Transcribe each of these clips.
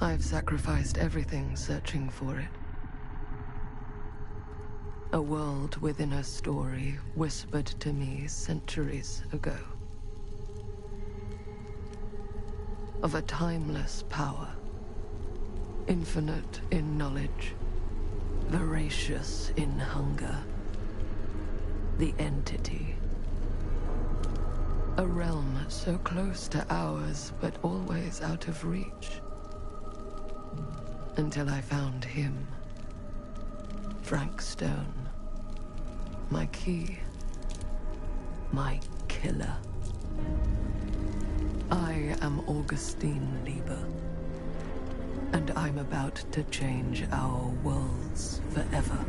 I've sacrificed everything searching for it. A world within a story whispered to me centuries ago. Of a timeless power, infinite in knowledge, voracious in hunger. The entity. A realm so close to ours, but always out of reach. Until I found him. Frank Stone. My key. My killer. I am Augustine Lieber. And I'm about to change our worlds forever.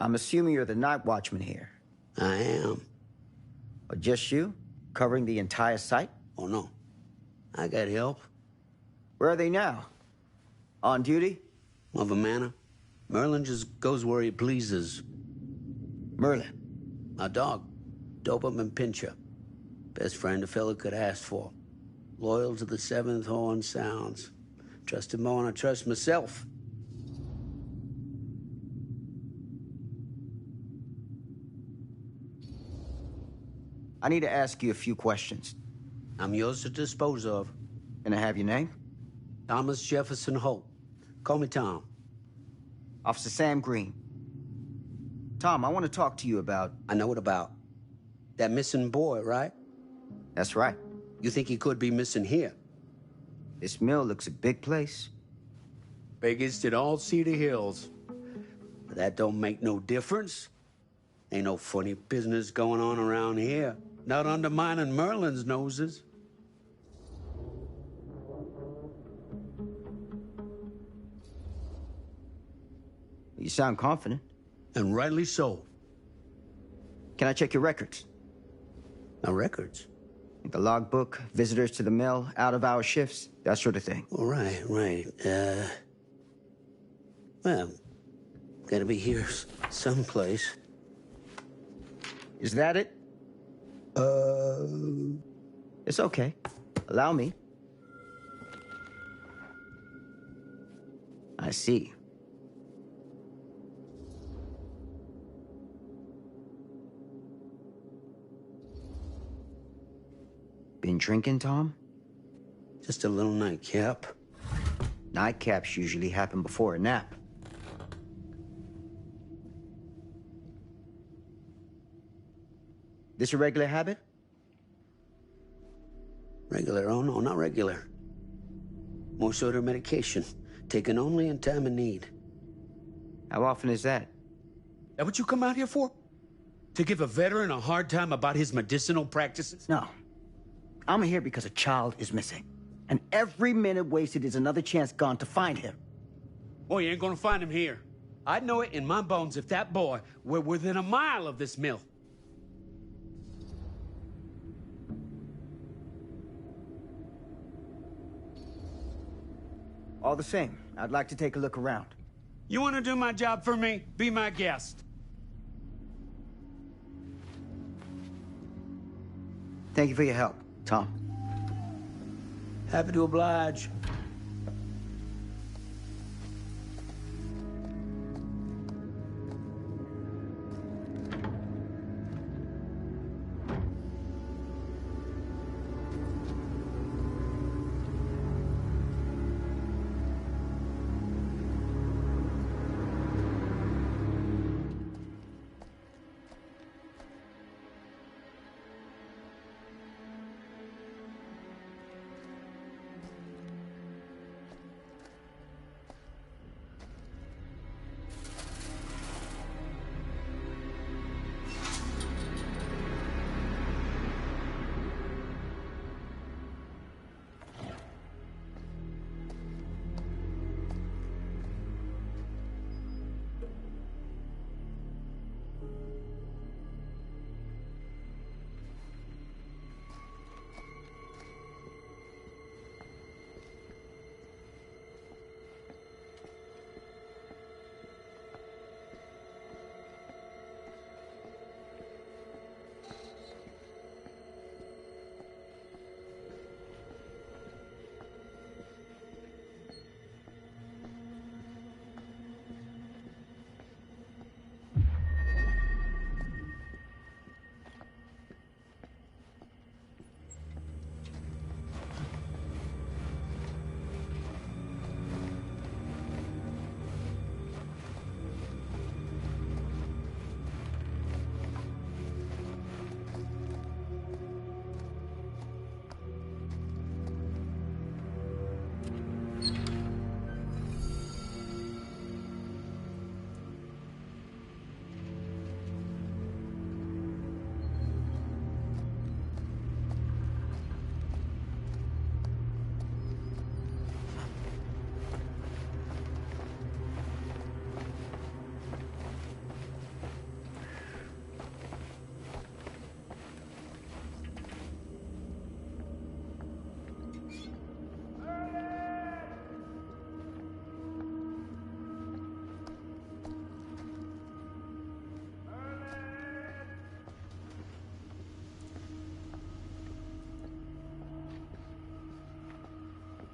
I'm assuming you're the night watchman here. I am. Or just you? Covering the entire site? Oh, no. I got help. Where are they now? On duty? Mother Manor. Merlin just goes where he pleases. Merlin? My dog. Doberman Pinscher. Best friend a fella could ask for. Loyal to the seventh horn sounds. Trust him more than I trust myself. I need to ask you a few questions. I'm yours to dispose of. Can I have your name? Thomas Jefferson Holt. Call me Tom. Officer Sam Green. Tom, I want to talk to you about... I know what about. That missing boy, right? That's right. You think he could be missing here? This mill looks a big place. Biggest in all Cedar Hills. But that don't make no difference. Ain't no funny business going on around here. Not undermining Merlin's noses. You sound confident. And rightly so. Can I check your records? My records? The logbook, visitors to the mill, out-of-hour shifts, that sort of thing. All right, right. Well, gotta be here someplace. Is that it? It's okay. Allow me. I see. Been drinking, Tom? Just a little nightcap. Nightcaps usually happen before a nap. This a regular habit? Regular? Oh, no, not regular. More sort of medication. Taken only in time of need. How often is that? That what you come out here for? To give a veteran a hard time about his medicinal practices? No. I'm here because a child is missing. And every minute wasted is another chance gone to find him. Oh, you ain't gonna find him here. I'd know it in my bones if that boy were within a mile of this mill. All the same, I'd like to take a look around. You wanna do my job for me? Be my guest. Thank you for your help, Tom. Happy to oblige.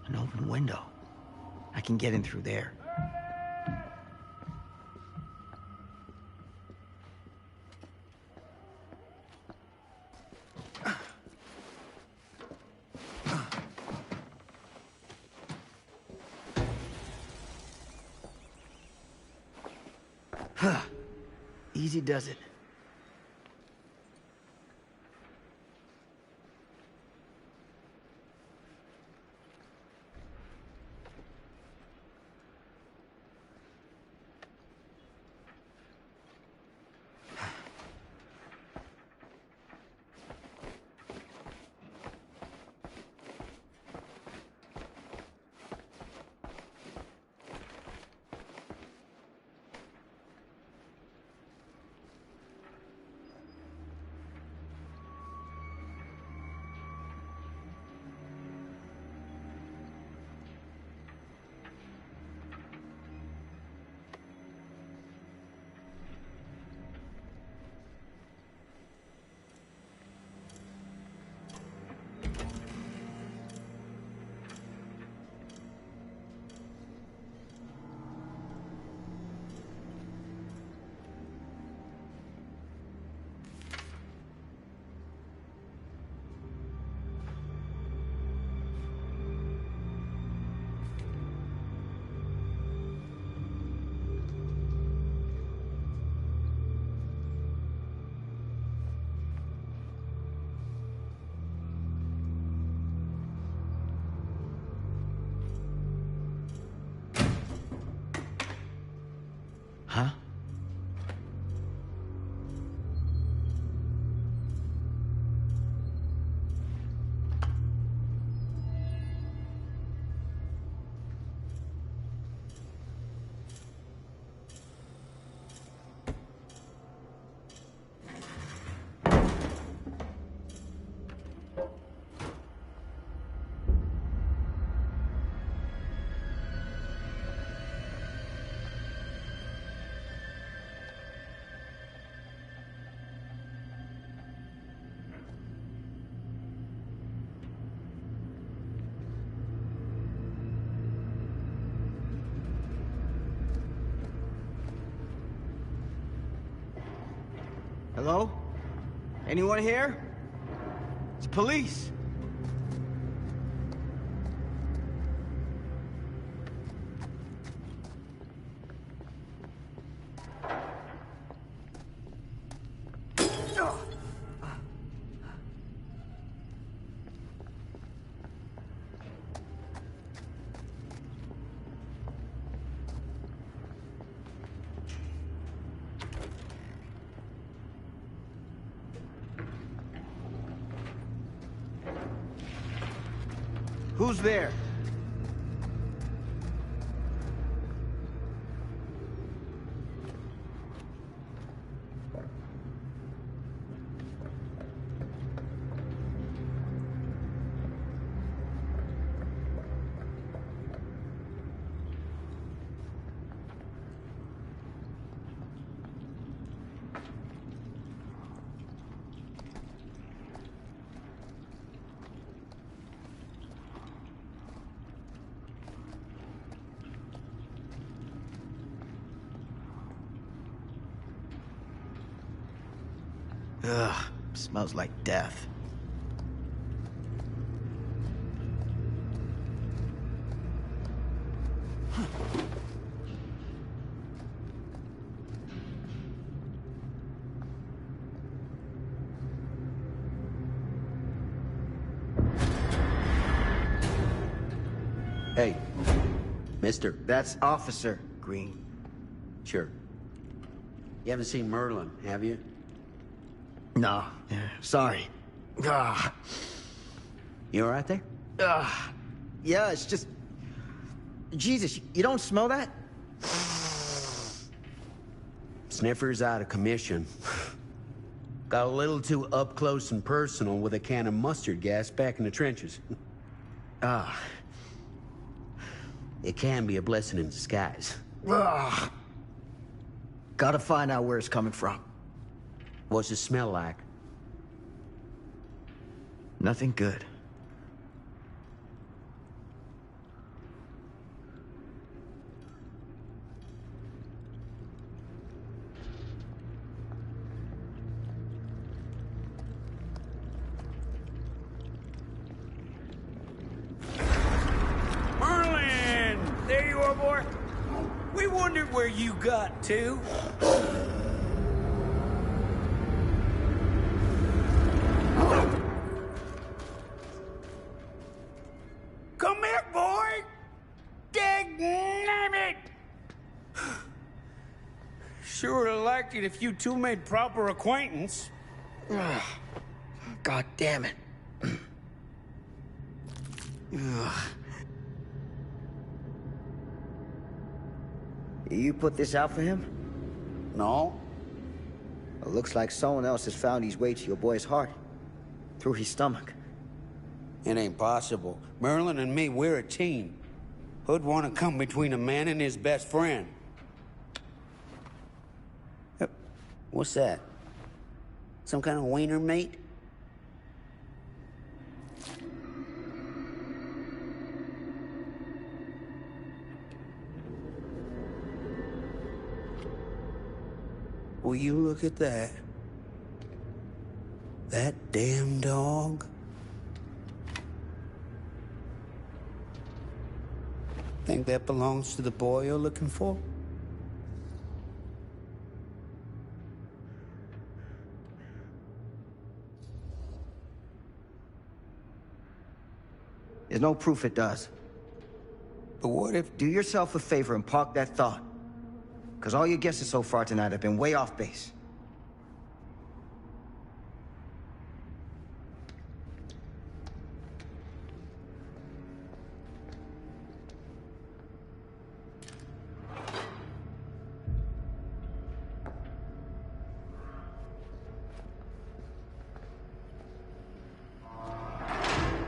An open window. I can get in through there. Easy does it. Hello? Anyone here? It's police. Who's there? Ugh, smells like death. Hey, mister. That's Officer Green. Sure. You haven't seen Merlin, have you? No, sorry. Ah, You all right there? yeah, it's just... Jesus, you don't smell that? Sniffer's out of commission. Got a little too up close and personal with a can of mustard gas back in the trenches. Ah. It can be a blessing in disguise. Ugh. Gotta find out where it's coming from. What's it smell like? Nothing good. Merlin! There you are, boy. We wondered where you got to. Come here, boy! Dagnamit! Sure would have liked it if you two made proper acquaintance. Ugh. God damn it. Ugh. You put this out for him? No? It looks like someone else has found his way to your boy's heart. Through his stomach. It ain't possible. Merlin and me, we're a team. Who'd want to come between a man and his best friend? What's that? Some kind of wiener mate? Will you look at that? That damn dog? Think that belongs to the boy you're looking for? There's no proof it does. But what if... Do yourself a favor and park that thought. Because all your guesses so far tonight have been way off base.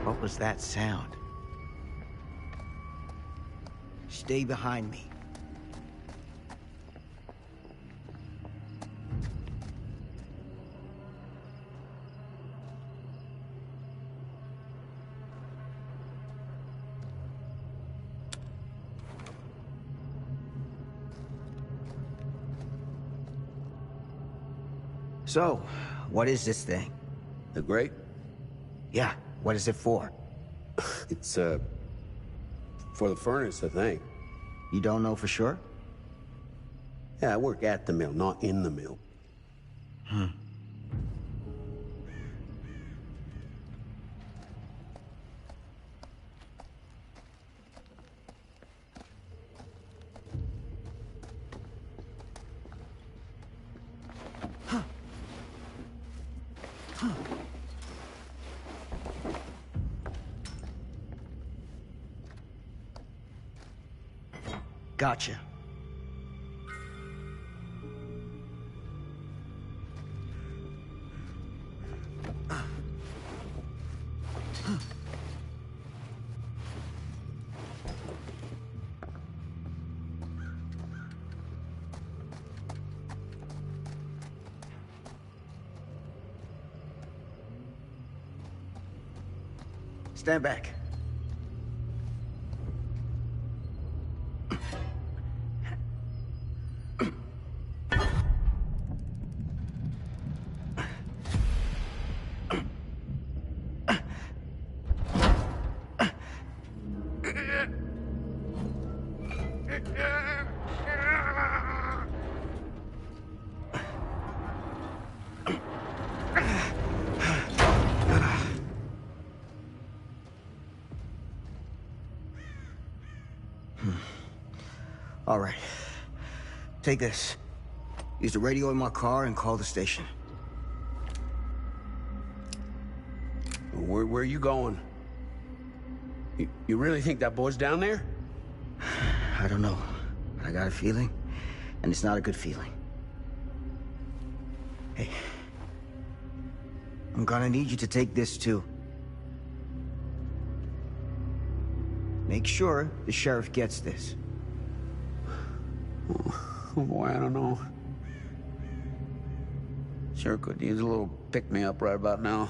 What was that sound? Stay behind me. So, what is this thing? The grate? Yeah, what is it for? It's, for the furnace, I think. You don't know for sure? Yeah, I work at the mill, not in the mill. Gotcha. Stand back. All right. Take this. Use the radio in my car and call the station. Where are you going? You really think that boy's down there? I don't know. But I got a feeling, and it's not a good feeling. Hey. I'm gonna need you to take this too. Make sure the sheriff gets this. Oh boy, I don't know. Sure could use a little pick-me-up right about now.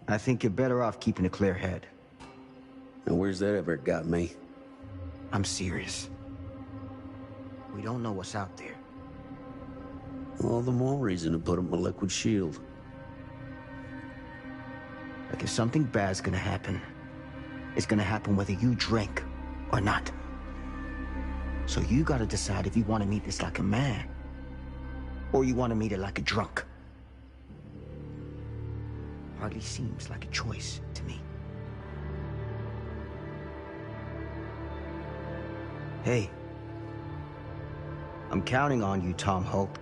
I think you're better off keeping a clear head. And where's that ever got me? I'm serious. We don't know what's out there. All the more reason to put up a liquid shield. Like if something bad's gonna happen, it's gonna happen whether you drink or not. So you gotta decide if you want to meet this like a man, or you want to meet it like a drunk. Hardly seems like a choice to me. Hey, I'm counting on you, Tom Hope.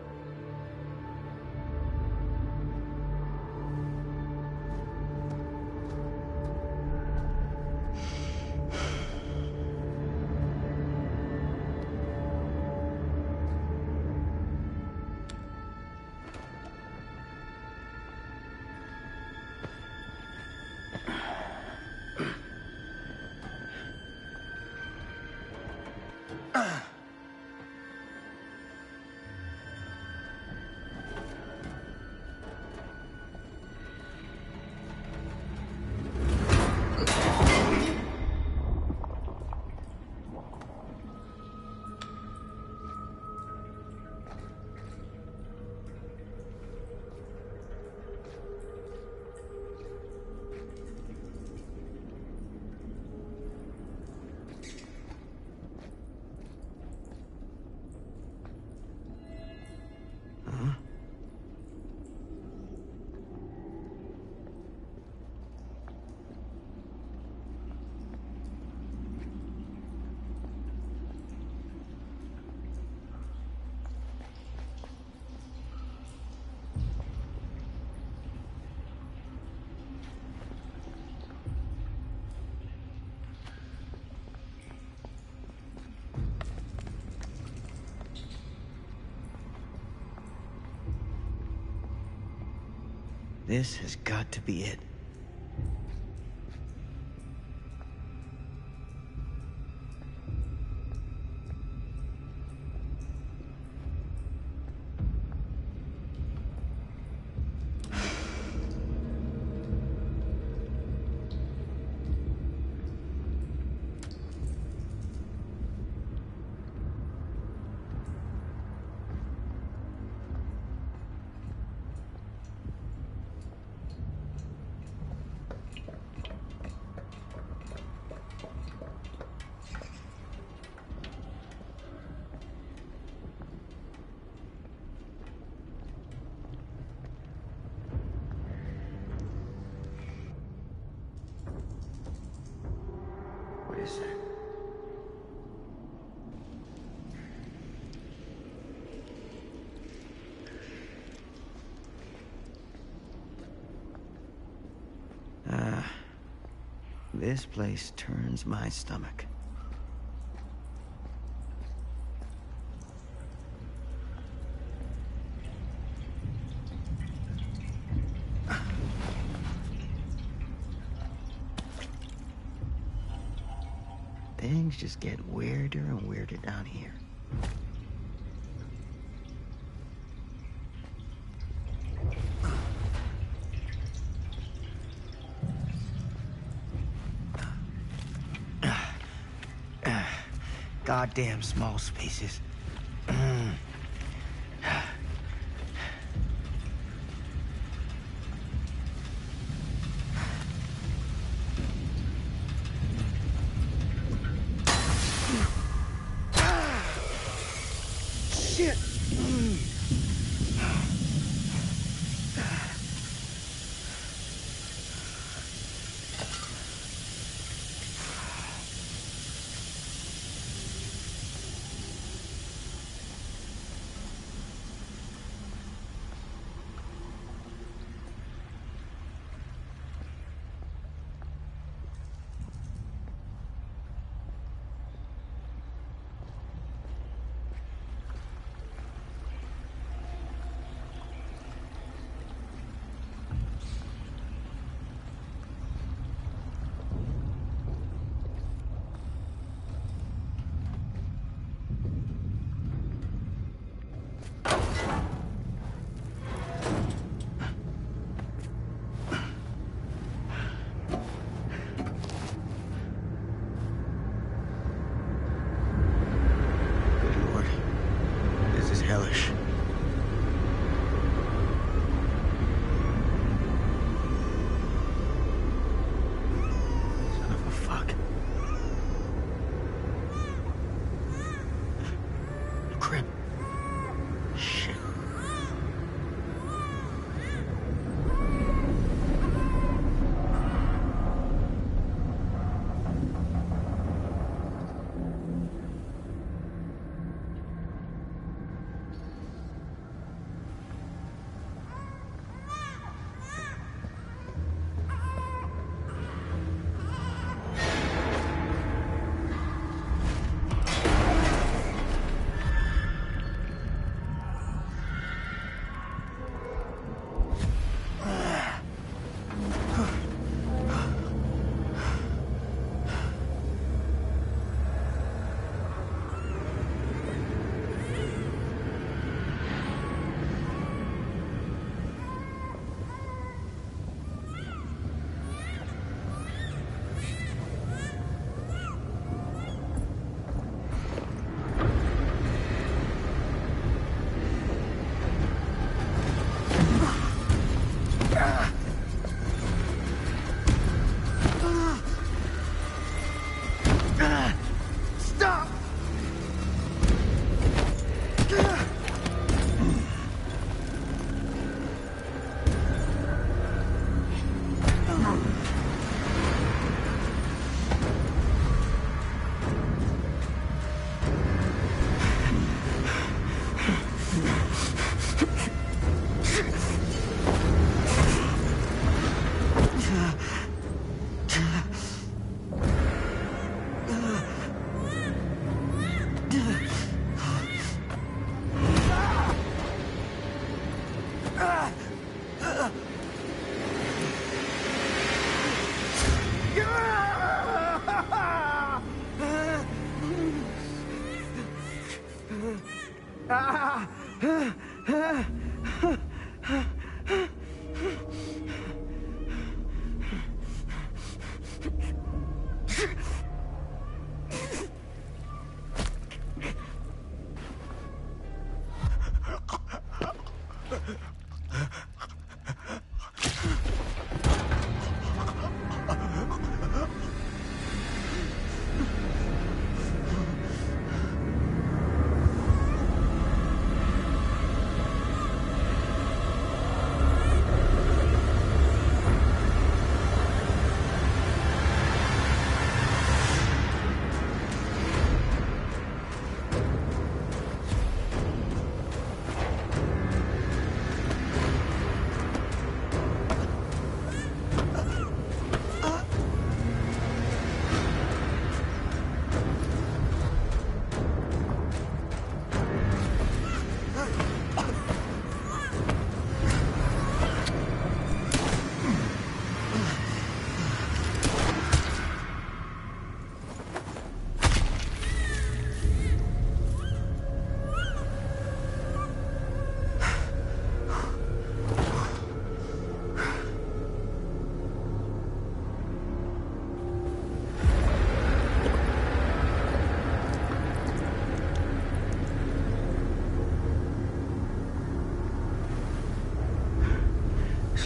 This has got to be it. This place turns my stomach. Things just get weirder and weirder down here. Goddamn small spaces. Shit! Hellish. Son of a fuck. Crap. Shit.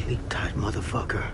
Sleep tight, motherfucker.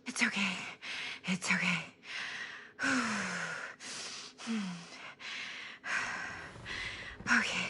It's okay. It's okay. Okay.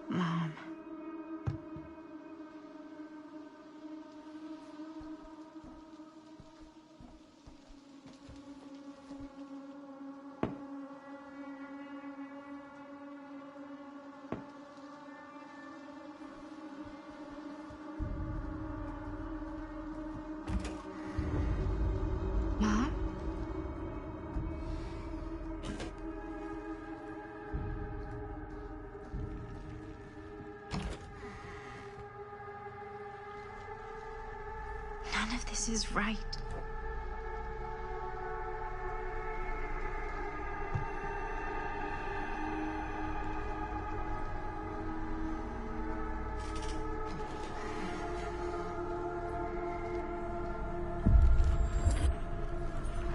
Mom. Mom? None of this is right.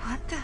What the?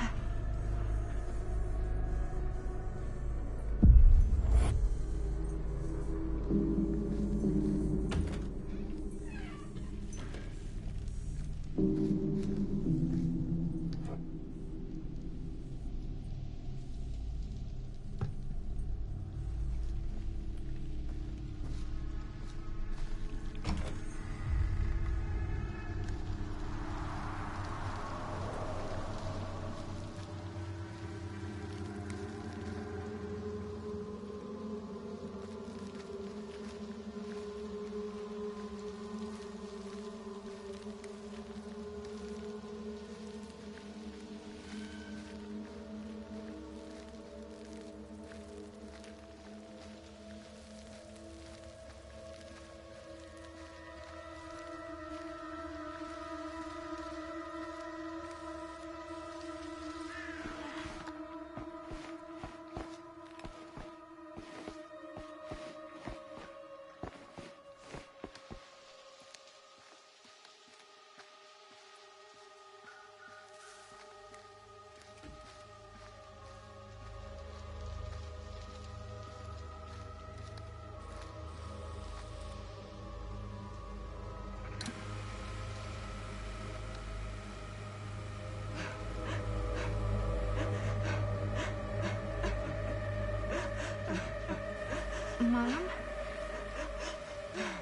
Mom?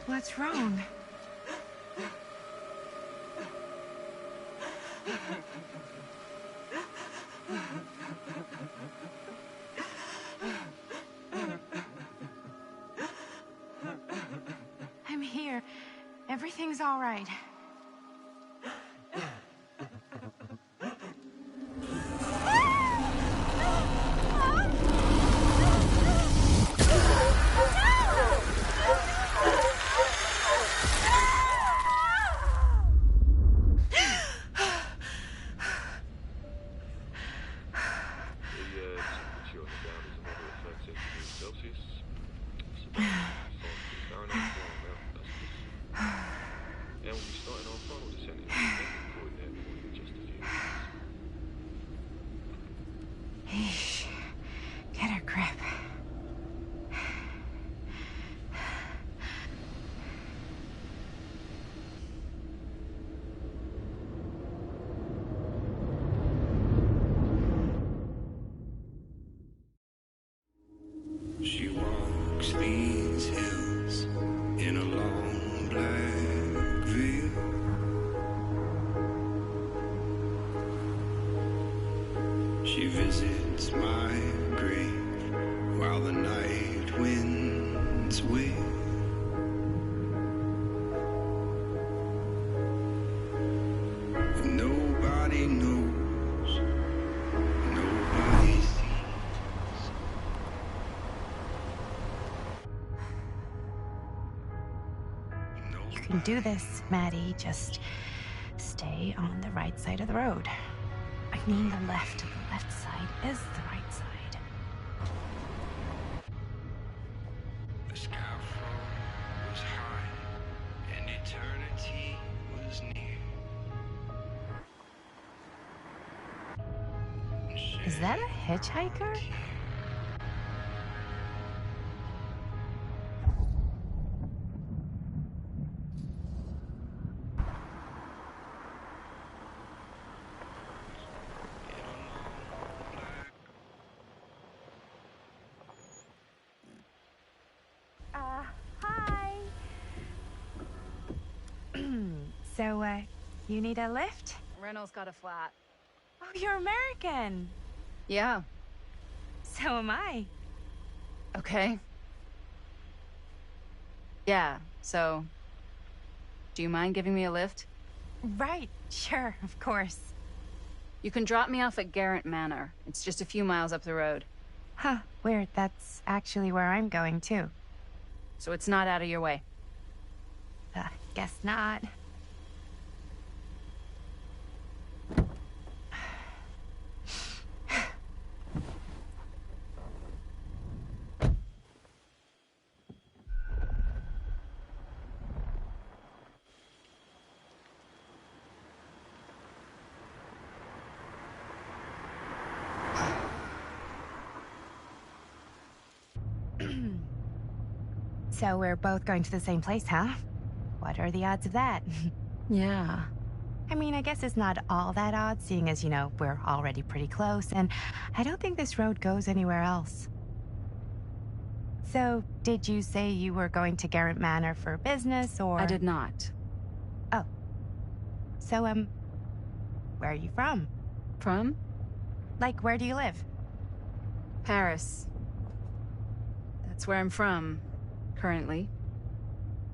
What's wrong? I'm here. Everything's all right. walks these hills in a long black veil. She visits my grave while the night winds wail. Nobody knows, nobody sees. You can do this, Maddie. Just stay on the right side of the road. I mean the left. The left side is the right side. The scaffold was high and eternity was near. Is that a hitchhiker? Hi. So, you need a lift? Reynolds got a flat. Oh, you're American. Yeah. So am I. Okay. Yeah, so... Do you mind giving me a lift? Right, sure, of course. You can drop me off at Garrett Manor. It's just a few miles up the road. Huh, weird. That's actually where I'm going, too. So it's not out of your way. Guess not. So we're both going to the same place, huh? What are the odds of that? Yeah. I mean, I guess it's not all that odd, seeing as, you know, we're already pretty close, and I don't think this road goes anywhere else. So, did you say you were going to Garrett Manor for business, or...? I did not. Oh. So, where are you from? From? Like, where do you live? Paris. That's where I'm from, currently.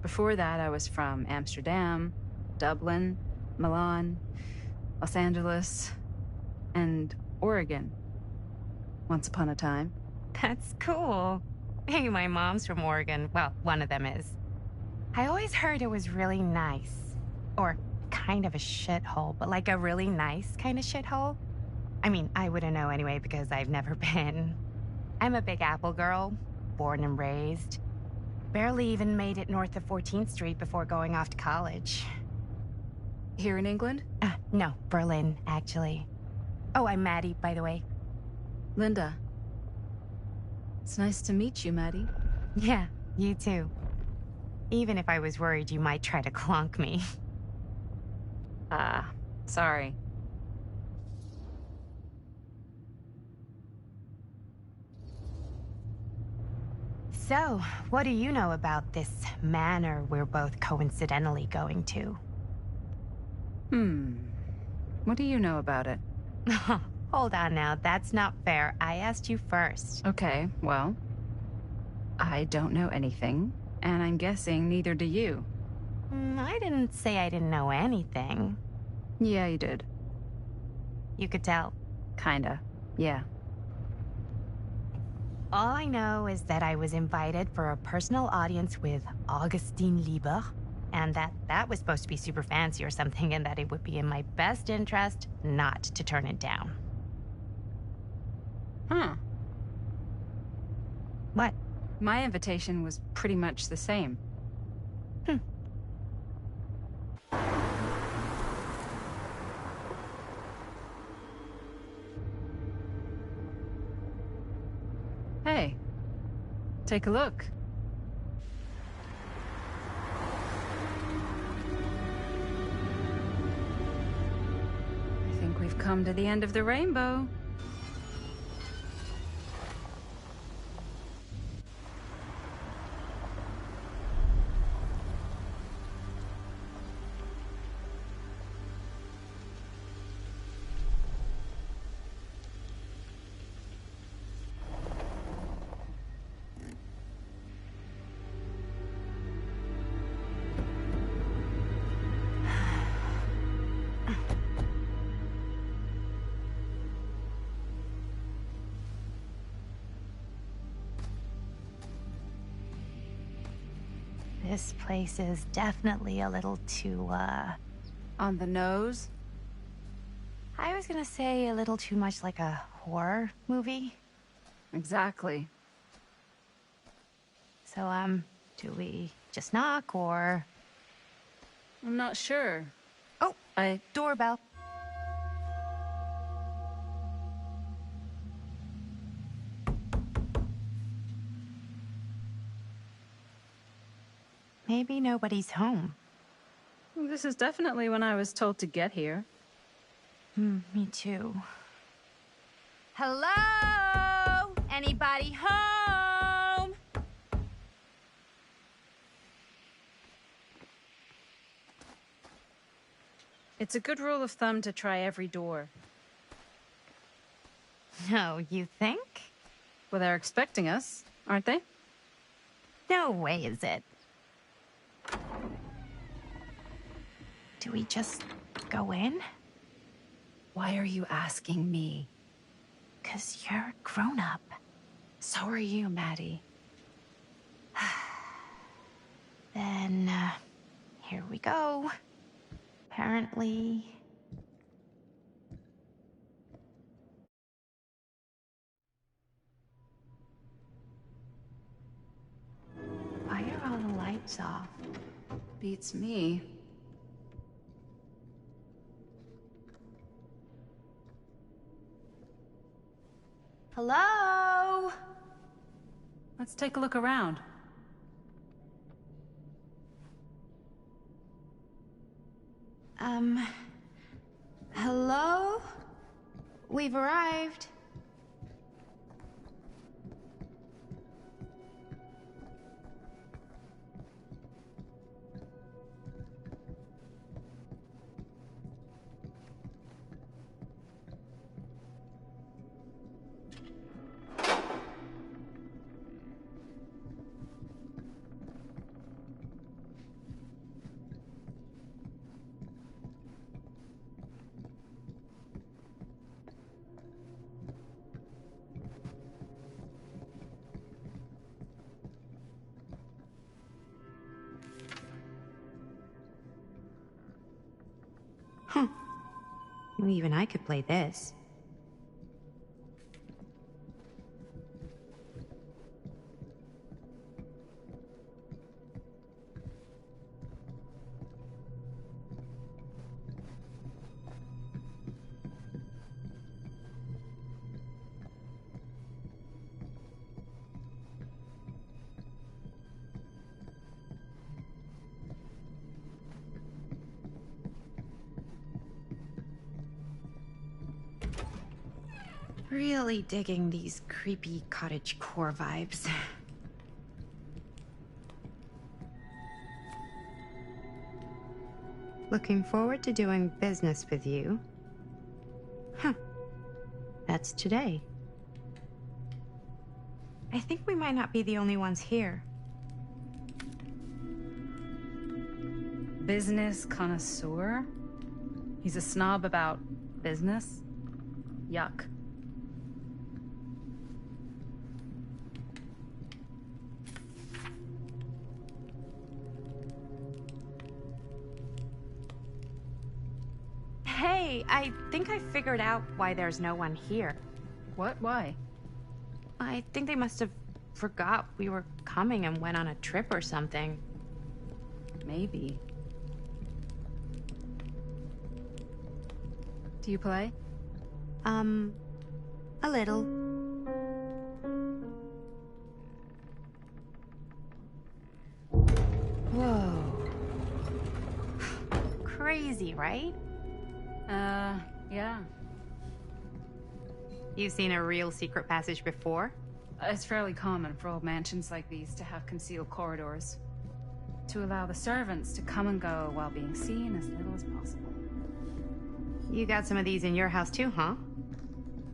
Before that, I was from Amsterdam, Dublin, Milan, Los Angeles, and Oregon. Once upon a time. That's cool. Hey, my mom's from Oregon. Well, one of them is. I always heard it was really nice. Or kind of a shithole, but like a really nice kind of shithole. I mean, I wouldn't know anyway because I've never been. I'm a Big Apple girl, born and raised. Barely even made it north of 14th Street before going off to college. Here in England? No, Berlin, actually. Oh, I'm Maddie, by the way. Linda. It's nice to meet you, Maddie. Yeah, you too. Even if I was worried you might try to clonk me. Sorry. So, what do you know about this manor we're both coincidentally going to? What do you know about it? Hold on now, that's not fair. I asked you first. Okay, well... I don't know anything, and I'm guessing neither do you. I didn't say I didn't know anything. Yeah, you did. You could tell. Kinda, yeah. All I know is that I was invited for a personal audience with Augustine Lieber, and that was supposed to be super fancy or something, and that it would be in my best interest not to turn it down. Huh. What? My invitation was pretty much the same. Hey, take a look. I think we've come to the end of the rainbow. This place is definitely a little too, On the nose? I was gonna say a little too much like a horror movie. Exactly. So, do we just knock or... I'm not sure. Oh, doorbell. Maybe nobody's home. This is definitely when I was told to get here. Me too. Hello? Anybody home? It's a good rule of thumb to try every door. No, you think? Well, they're expecting us, aren't they? No way is it. Do we just go in? Why are you asking me? 'Cause you're a grown-up. So are you, Maddie. Then, here we go. Apparently... Why are all the lights off? Beats me. Hello? Let's take a look around. Hello? We've arrived. Huh. Well, even I could play this. Really digging these creepy cottagecore vibes. Looking forward to doing business with you. Huh. That's today. I think we might not be the only ones here. Business connoisseur? He's a snob about business? Yuck. Hey, I think I figured out why there's no one here. What? Why? I think they must have forgot we were coming and went on a trip or something. Maybe. Do you play? A little. Whoa. Crazy, right? Yeah. You've seen a real secret passage before? It's fairly common for old mansions like these to have concealed corridors. To allow the servants to come and go while being seen as little as possible. You got some of these in your house too, huh?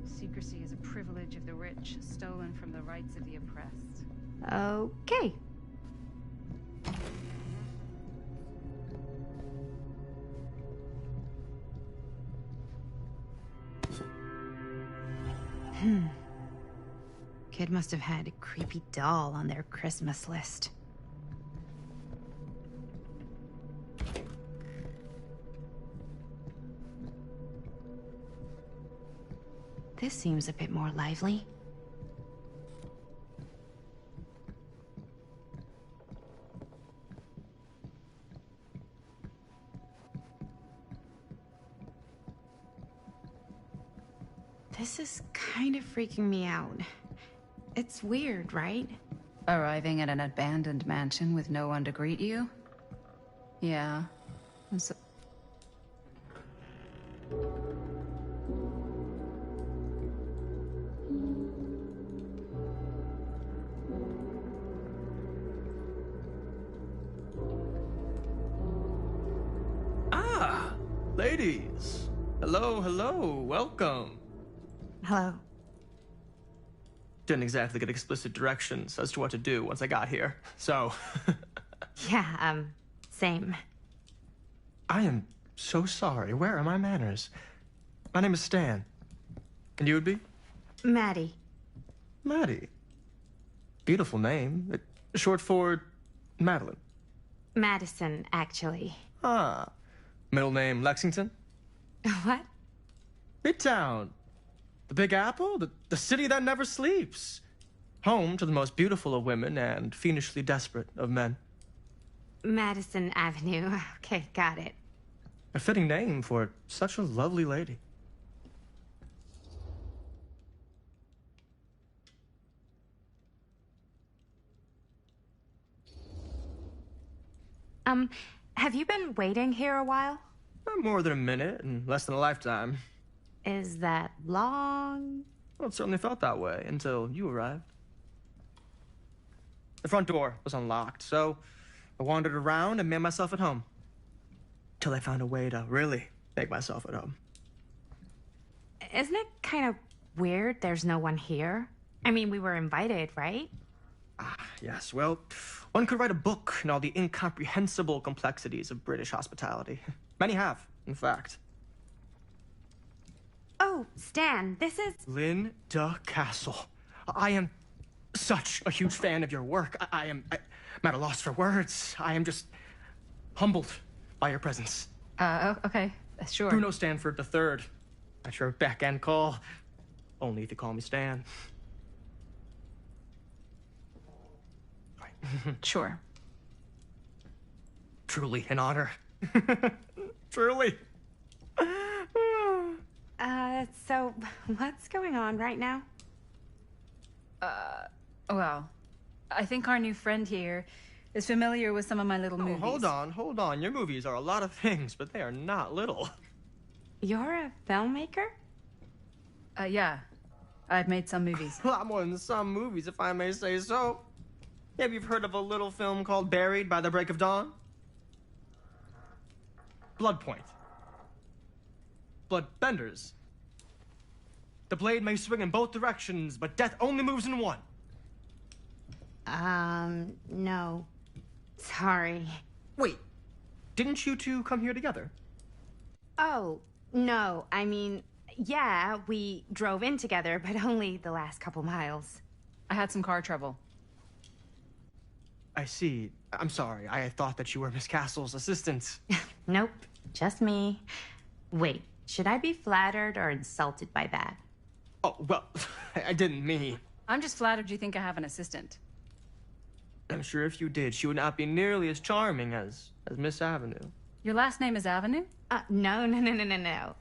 Secrecy is a privilege of the rich, stolen from the rights of the oppressed. Okay. Kid must have had a creepy doll on their Christmas list. This seems a bit more lively. This is kind of freaking me out. It's weird, right? Arriving at an abandoned mansion with no one to greet you? Yeah. So Ah, ladies. Hello, hello, welcome. Hello. Didn't exactly get explicit directions as to what to do once I got here, so... Yeah, same. I am so sorry. Where are my manners? My name is Stan. And you would be? Maddie. Maddie. Beautiful name. Short for Madeline. Madison, actually. Ah. Middle name Lexington? What? Midtown. The Big Apple? The city that never sleeps. Home to the most beautiful of women and fiendishly desperate of men. Madison Avenue. Okay, got it. A fitting name for such a lovely lady. Have you been waiting here a while? More than a minute and less than a lifetime. Is that long? Well, it certainly felt that way until you arrived. The front door was unlocked, so I wandered around and made myself at home. Till I found a way to really make myself at home. Isn't it kind of weird there's no one here? I mean, we were invited, right? Ah, yes, well, one could write a book in all the incomprehensible complexities of British hospitality. Many have, in fact. Oh, Stan, this is... Linda Castle. I am such a huge fan of your work. I'm at a loss for words. I am just humbled by your presence. Okay, sure. Bruno Stanford III. At your beck and call. Only if you call me Stan. Sure. Truly an honor. Truly. So what's going on right now? Well, I think our new friend here is familiar with some of my little movies. Hold on. Your movies are a lot of things, but they are not little. You're a filmmaker? Yeah. I've made some movies. A lot more than some movies, if I may say so. Maybe you've heard of a little film called Buried by the Break of Dawn? Bloodpoint. Bloodbenders. The blade may swing in both directions, but death only moves in one. No. Sorry. Wait, didn't you two come here together? Oh, no. I mean, yeah, we drove in together, but only the last couple miles. I had some car trouble. I see. I'm sorry. I thought that you were Miss Castle's assistant. Nope, just me. Wait, should I be flattered or insulted by that? Oh, well, I didn't mean. I'm just flattered you think I have an assistant. I'm sure if you did, she would not be nearly as charming as Miss Avenue. Your last name is Avenue? No.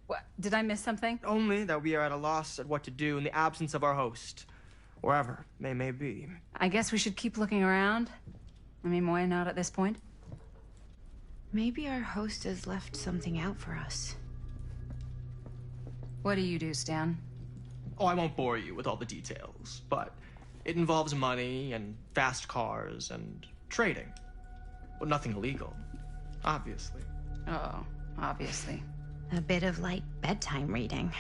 What? Did I miss something? Only that we are at a loss at what to do in the absence of our host, wherever they may be. I guess we should keep looking around. I mean, why not at this point? Maybe our host has left something out for us. What do you do, Stan? Oh, I won't bore you with all the details, but it involves money and fast cars and trading. Well, nothing illegal, obviously. Oh, obviously. A bit of light bedtime reading.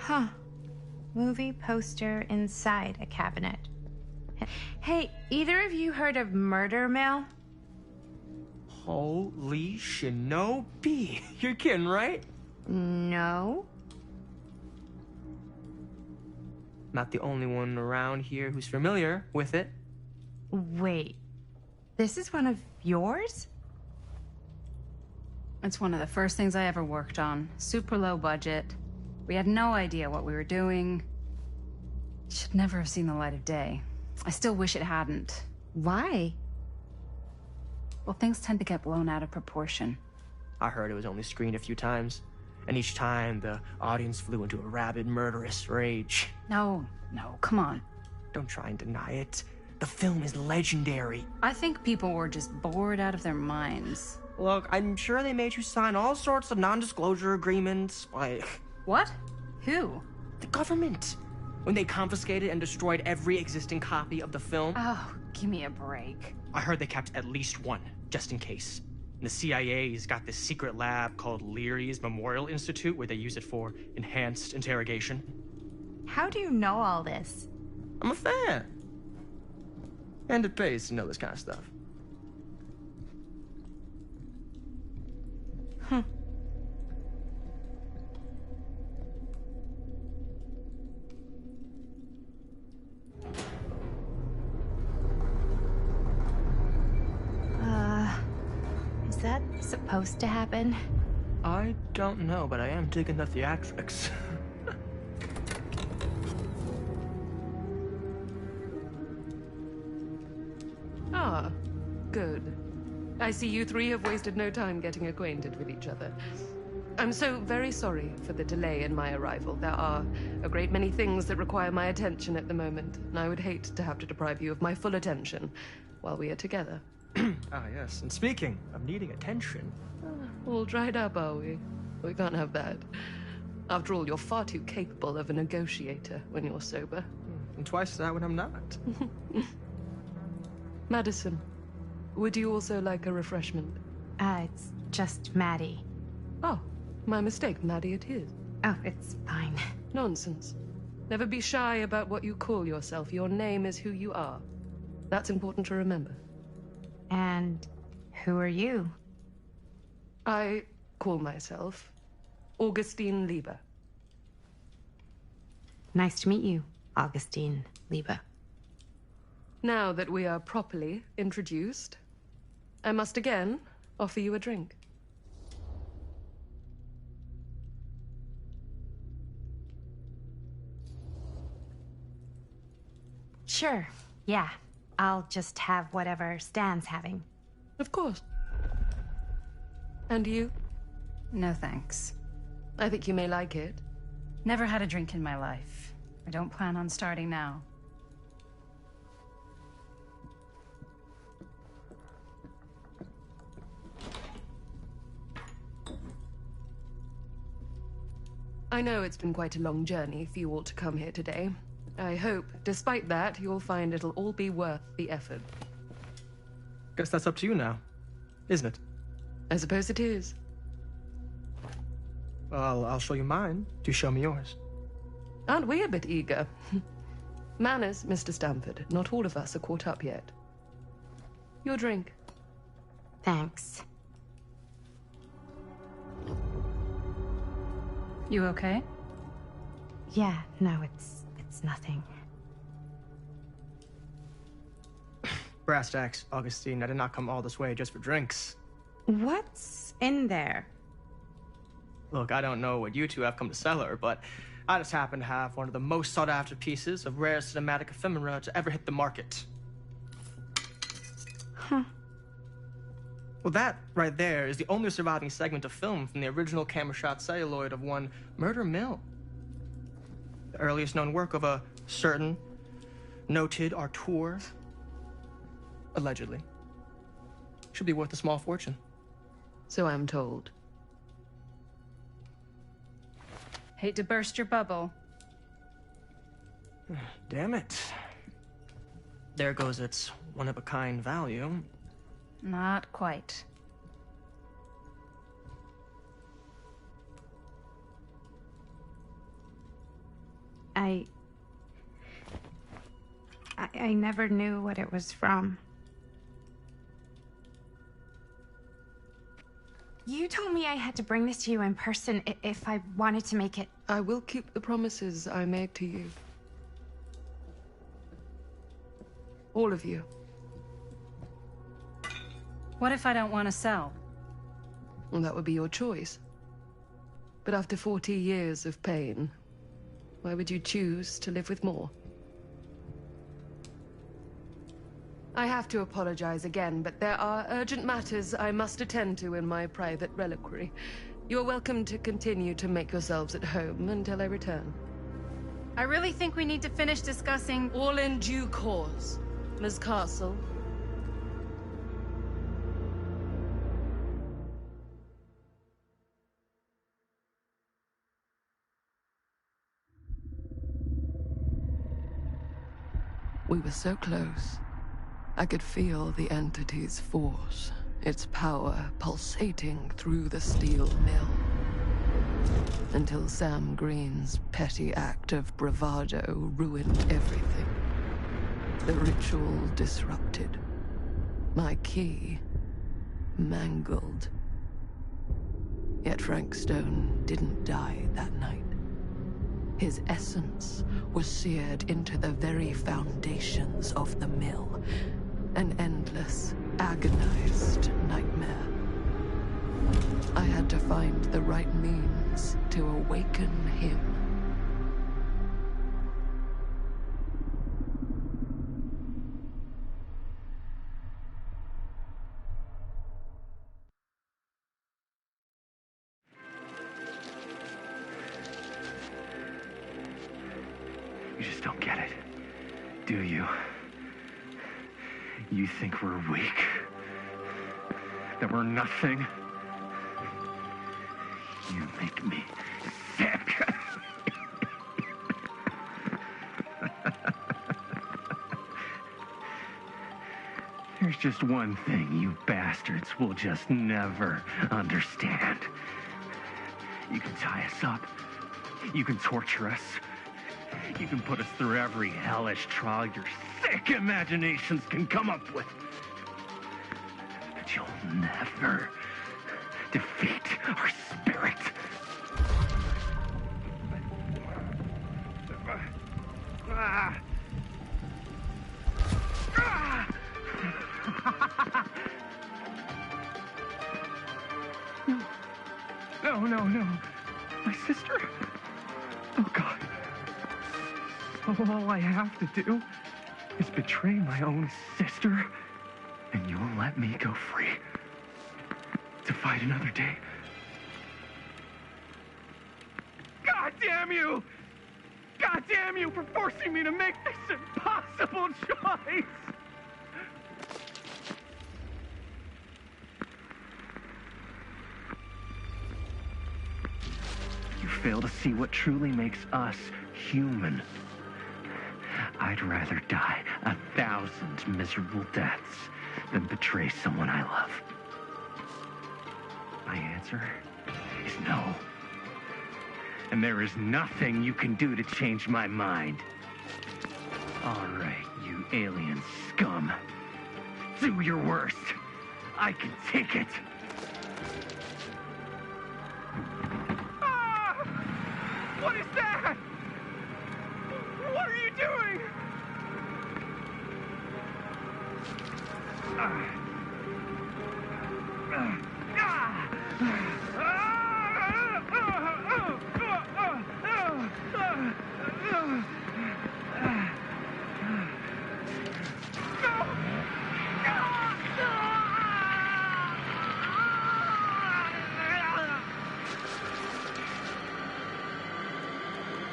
Huh. Movie poster inside a cabinet. Hey, either of you heard of Murder Mill? Holy shinobi. You're kidding, right? No. Not the only one around here who's familiar with it. Wait. This is one of yours? It's one of the first things I ever worked on. Super low budget. We had no idea what we were doing. Should never have seen the light of day. I still wish it hadn't. Why? Well, things tend to get blown out of proportion. I heard it was only screened a few times, and each time the audience flew into a rabid, murderous rage. No, come on. Don't try and deny it. The film is legendary. I think people were just bored out of their minds. Look, I'm sure they made you sign all sorts of non-disclosure agreements, like... What? Who? The government. When they confiscated and destroyed every existing copy of the film. Oh, give me a break. I heard they kept at least one, just in case. And the CIA's got this secret lab called Leary's Memorial Institute where they use it for enhanced interrogation. How do you know all this? I'm a fan. And it pays to know this kind of stuff. Is that supposed to happen? I don't know, but I am digging the theatrics. Ah, good. I see you three have wasted no time getting acquainted with each other. I'm so very sorry for the delay in my arrival. There are a great many things that require my attention at the moment, and I would hate to have to deprive you of my full attention while we are together. Ah, yes. And speaking of needing attention... All dried up, are we? We can't have that. After all, you're far too capable of a negotiator when you're sober. And twice that when I'm not. Madison, would you also like a refreshment? It's just Maddie. Oh, my mistake. Maddie it is. Oh, it's fine. Nonsense. Never be shy about what you call yourself. Your name is who you are. That's important to remember. And who are you? I call myself Augustine Lieber. Nice to meet you, Augustine Lieber. Now that we are properly introduced, I must again offer you a drink. Sure, yeah. I'll just have whatever Stan's having. Of course. And you? No thanks. I think you may like it. Never had a drink in my life. I don't plan on starting now. I know it's been quite a long journey for you all to come here today. I hope, despite that, you'll find it'll all be worth the effort. Guess that's up to you now, isn't it? I suppose it is. Well, I'll show you mine. Do show me yours. Aren't we a bit eager? Manners, Mr. Stamford. Not all of us are caught up yet. Your drink. Thanks. You okay? Yeah, no, it's nothing. Brass tacks, Augustine. I did not come all this way just for drinks. What's in there? Look, I don't know what you two have come to cellar, but I just happen to have one of the most sought-after pieces of rare cinematic ephemera to ever hit the market. Huh. Well, that right there is the only surviving segment of film from the original camera-shot celluloid of one Murder Mill. The earliest known work of a certain noted auteur, allegedly. Should be worth a small fortune. So I'm told. Hate to burst your bubble. Damn it. There goes its one-of-a-kind value. Not quite. I never knew what it was from. You told me I had to bring this to you in person if I wanted to make it. I will keep the promises I made to you. All of you. What if I don't want to sell? Well, that would be your choice. But after 40 years of pain, why would you choose to live with more? I have to apologize again, but there are urgent matters I must attend to in my private reliquary. You're welcome to continue to make yourselves at home until I return. I really think we need to finish discussing... All in due course, Ms. Castle. We were so close. I could feel the entity's force, its power pulsating through the steel mill. Until Sam Green's petty act of bravado ruined everything. The ritual disrupted. My key mangled. Yet Frank Stone didn't die that night. His essence was seared into the very foundations of the mill. An endless, agonized nightmare. I had to find the right means to awaken him. You just don't get it, do you? You think we're weak? That we're nothing? You make me sick. There's just one thing you bastards will just never understand. You can tie us up. You can torture us. You can put us through every hellish trial your sick imaginations can come up with. But you'll never defeat our spirit. No. My sister? Oh, God. All I have to do is betray my own sister, and you'll let me go free to fight another day. God damn you! God damn you for forcing me to make this impossible choice! You fail to see what truly makes us human. I'd rather die 1,000 miserable deaths than betray someone I love. My answer is no. And there is nothing you can do to change my mind. All right, you alien scum. Do your worst. I can take it. Ah! What is that? What are you doing?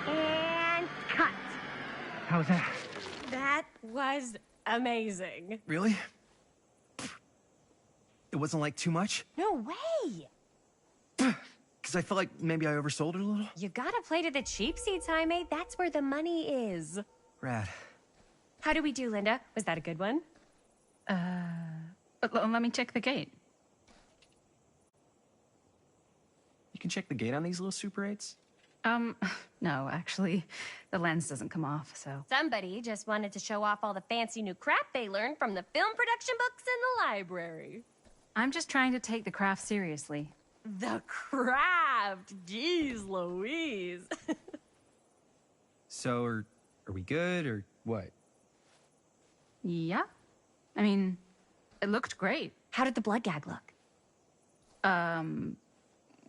And cut. How's that? That was amazing. Really? It wasn't like too much? No way. Because I felt like maybe I oversold it a little? You gotta play to the cheap seats, Jaime. That's where the money is. Rad. How do we do, Linda? Was that a good one? Let me check the gate. You can check the gate on these little Super 8s? No, actually, the lens doesn't come off, so. Somebody just wanted to show off all the fancy new crap they learned from the film production books in the library. I'm just trying to take the craft seriously. The craft! Jeez Louise. So, are we good, or what? Yeah. I mean, it looked great. How did the blood gag look?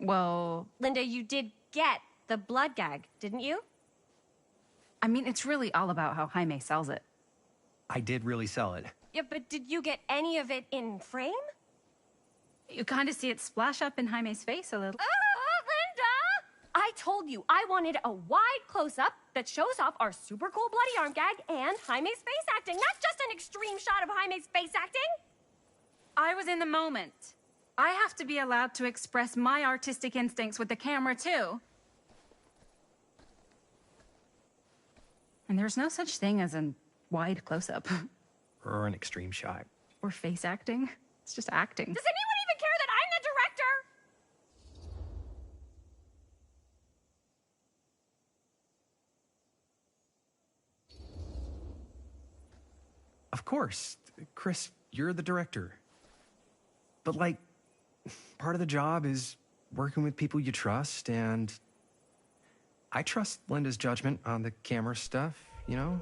Well... Linda, you did get the blood gag, didn't you? I mean, it's really all about how Jaime sells it. I did really sell it. Yeah, but did you get any of it in frame? You kind of see it splash up in Jaime's face a little. Linda! I told you I wanted a wide close-up that shows off our super cool bloody arm gag and Jaime's face acting, not just an extreme shot of Jaime's face acting. I was in the moment. I have to be allowed to express my artistic instincts with the camera, too. And there's no such thing as a wide close-up. Or an extreme shot. Or face acting. It's just acting. Does anyone even care that I'm the director? Of course. Chris, you're the director. But, like, part of the job is working with people you trust, and I trust Linda's judgment on the camera stuff, you know?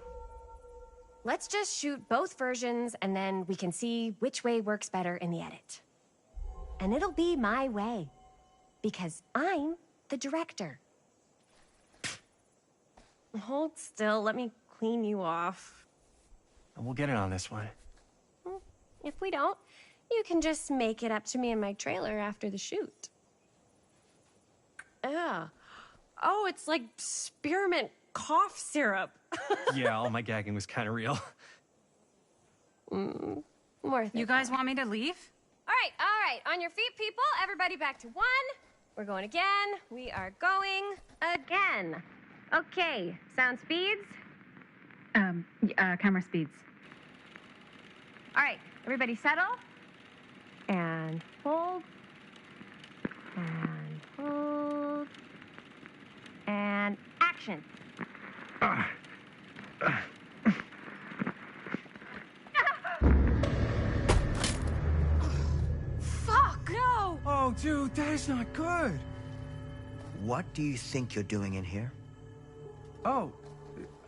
Let's just shoot both versions, and then we can see which way works better in the edit. And it'll be my way, because I'm the director. Hold still, let me clean you off. And we'll get it on this one. If we don't, you can just make it up to me in my trailer after the shoot. Yeah. Oh, it's like spearmint cough syrup. Yeah, all my gagging was kind of real. Worth it. You guys want me to leave? All right. On your feet, people. Everybody back to one. We're going again. We are going again. Okay. Sound speeds? Camera speeds. All right. Everybody settle. And hold. And hold. And action. Fuck! No! Oh, dude, that is not good. What do you think you're doing in here? Oh,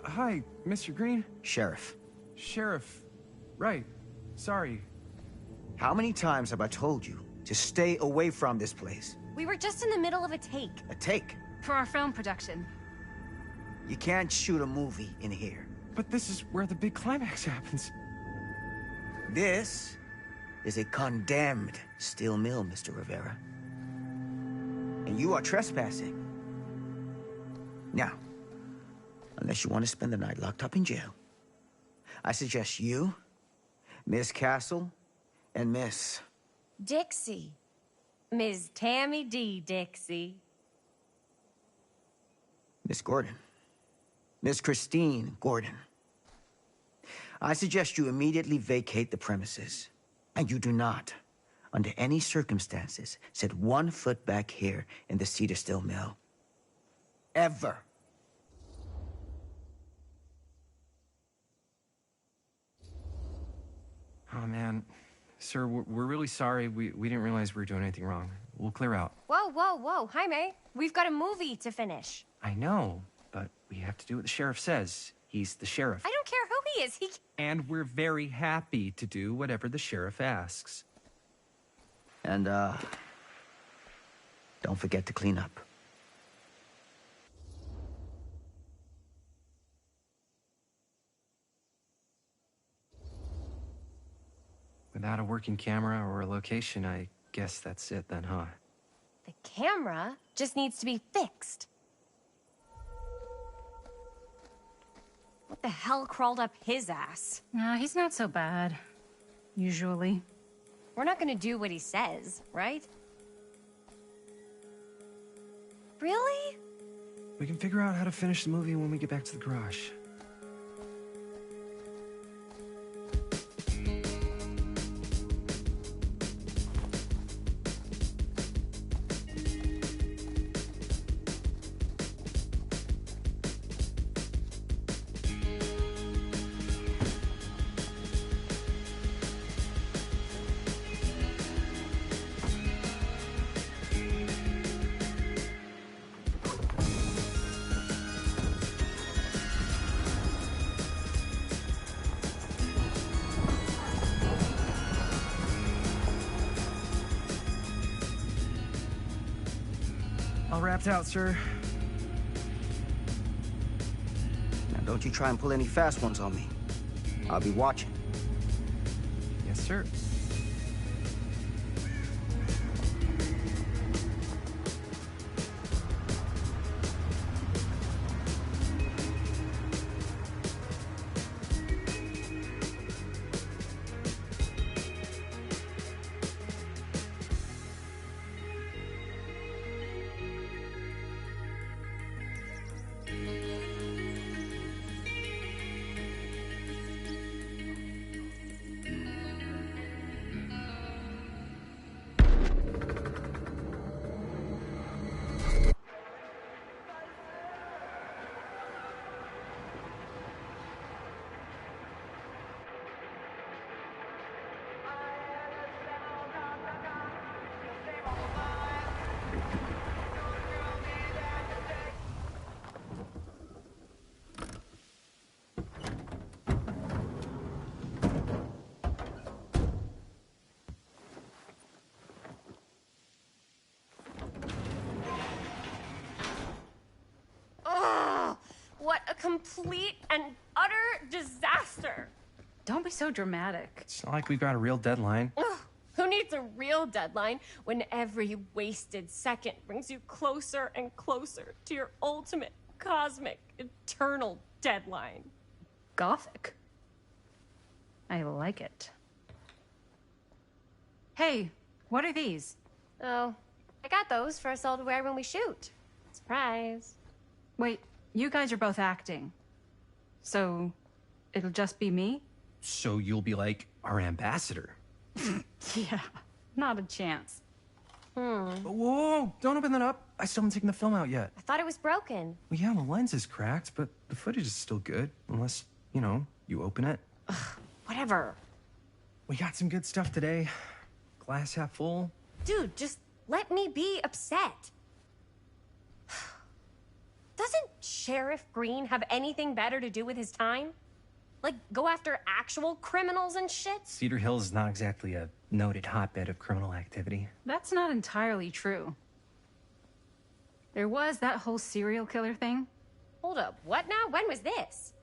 hi, Mr. Green. Sheriff. Sheriff. Right. Sorry. How many times have I told you to stay away from this place? We were just in the middle of a take. A take? For our film production. You can't shoot a movie in here. But this is where the big climax happens. This is a condemned steel mill, Mr. Rivera. And you are trespassing. Now, unless you want to spend the night locked up in jail, I suggest you, Miss Castle, and Miss... Dixie. Ms. Tammy D. Dixie. Miss Gordon. Miss Christine Gordon. I suggest you immediately vacate the premises. And you do not, under any circumstances, set 1 foot back here in the Cedar Steel Mill. Ever. Oh, man. Sir, we're really sorry. We didn't realize we were doing anything wrong. We'll clear out. Whoa. Jaime, we've got a movie to finish. I know, but we have to do what the sheriff says. He's the sheriff. I don't care who he is. And we're very happy to do whatever the sheriff asks. And, don't forget to clean up. Without a working camera or a location, I guess that's it then, huh? The camera just needs to be fixed. What the hell crawled up his ass? He's not so bad. Usually. We're not gonna do what he says, right? Really? We can figure out how to finish the movie when we get back to the garage. tapped out, sir. Now, don't you try and pull any fast ones on me. I'll be watching. Yes, sir. What a complete and utter disaster! Don't be so dramatic. It's not like we've got a real deadline. Ugh, who needs a real deadline when every wasted second brings you closer and closer to your ultimate, cosmic, eternal deadline? Gothic. I like it. Hey, what are these? Oh, I got those for us all to wear when we shoot. Surprise. Wait, you guys are both acting. So, it'll just be me? So you'll be like our ambassador. Yeah, not a chance. Whoa, don't open that up. I still haven't taken the film out yet. I thought it was broken. Well, yeah, the lens is cracked, but the footage is still good. Unless, you open it. Whatever. We got some good stuff today. Glass half full. Dude, just let me be upset. Doesn't Sheriff Green have anything better to do with his time? Like, go after actual criminals and shit? Cedar Hills is not exactly a noted hotbed of criminal activity. That's not entirely true. There was that whole serial killer thing. Hold up, what now? When was this?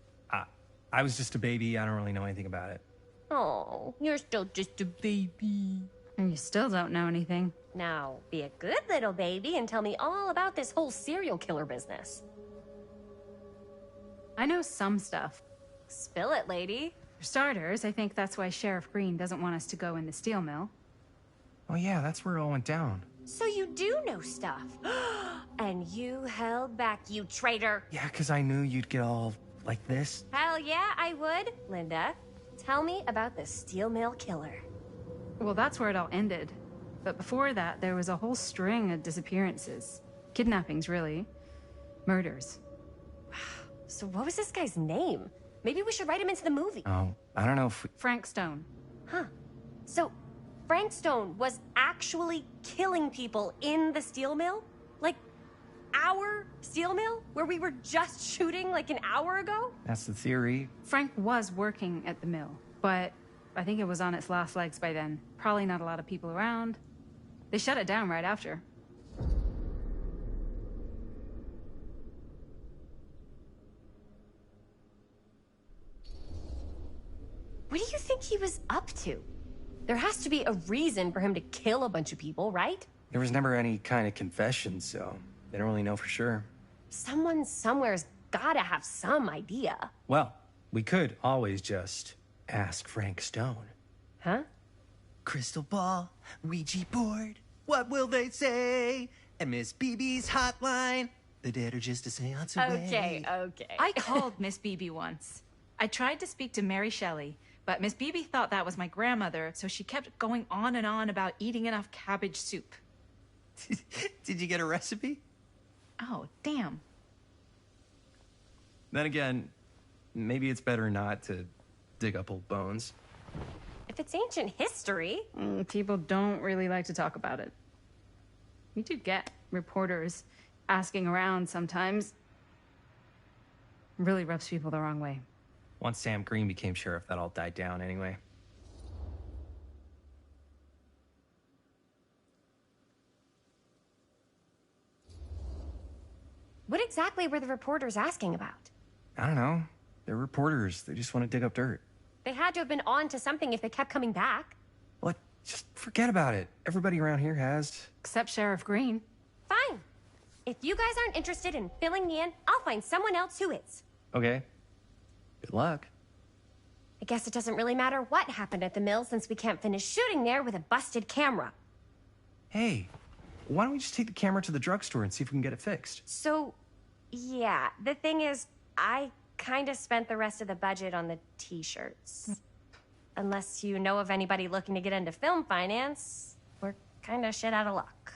I was just a baby. I don't really know anything about it. Oh, you're still just a baby. And you still don't know anything. Now, be a good little baby and tell me all about this whole serial killer business. I know some stuff. Spill it, lady. For starters, I think that's why Sheriff Green doesn't want us to go in the steel mill. Oh yeah, that's where it all went down. So you do know stuff. And you held back, you traitor. Yeah, because I knew you'd get all like this. Hell yeah, I would. Linda, tell me about the steel mill killer. Well, that's where it all ended. But before that, there was a whole string of disappearances. Kidnappings, really. Murders. So what was this guy's name? Maybe we should write him into the movie. Oh, I don't know if we... Frank Stone. Huh. So Frank Stone was actually killing people in the steel mill? Like, our steel mill? Where we were just shooting like an hour ago? That's the theory. Frank was working at the mill, but I think it was on its last legs by then. Probably not a lot of people around. They shut it down right after. What do you think he was up to? There has to be a reason for him to kill a bunch of people, right? There was never any kind of confession, so they don't really know for sure. Someone somewhere's gotta have some idea. Well, we could always just ask Frank Stone. Huh? Crystal ball, Ouija board, what will they say? And Miss BB's hotline, the dead are just a seance away. Okay. I called Miss BB once. I tried to speak to Mary Shelley, but Miss BB thought that was my grandmother, so she kept going on and on about eating enough cabbage soup. Did you get a recipe? Oh, damn. Then again, maybe it's better not to dig up old bones. If it's ancient history... People don't really like to talk about it. We do get reporters asking around sometimes. Really rubs people the wrong way. Once Sam Green became sheriff, that all died down anyway. What exactly were the reporters asking about? I don't know. They're reporters. They just want to dig up dirt. They had to have been on to something if they kept coming back. What? Just forget about it. Everybody around here has. Except Sheriff Green. Fine. If you guys aren't interested in filling me in, I'll find someone else who is. Okay. Good luck. I guess it doesn't really matter what happened at the mill since we can't finish shooting there with a busted camera. Hey, why don't we just take the camera to the drugstore and see if we can get it fixed? So, yeah, the thing is, I kind of spent the rest of the budget on the t-shirts. Unless you know of anybody looking to get into film finance, we're kind of shit out of luck.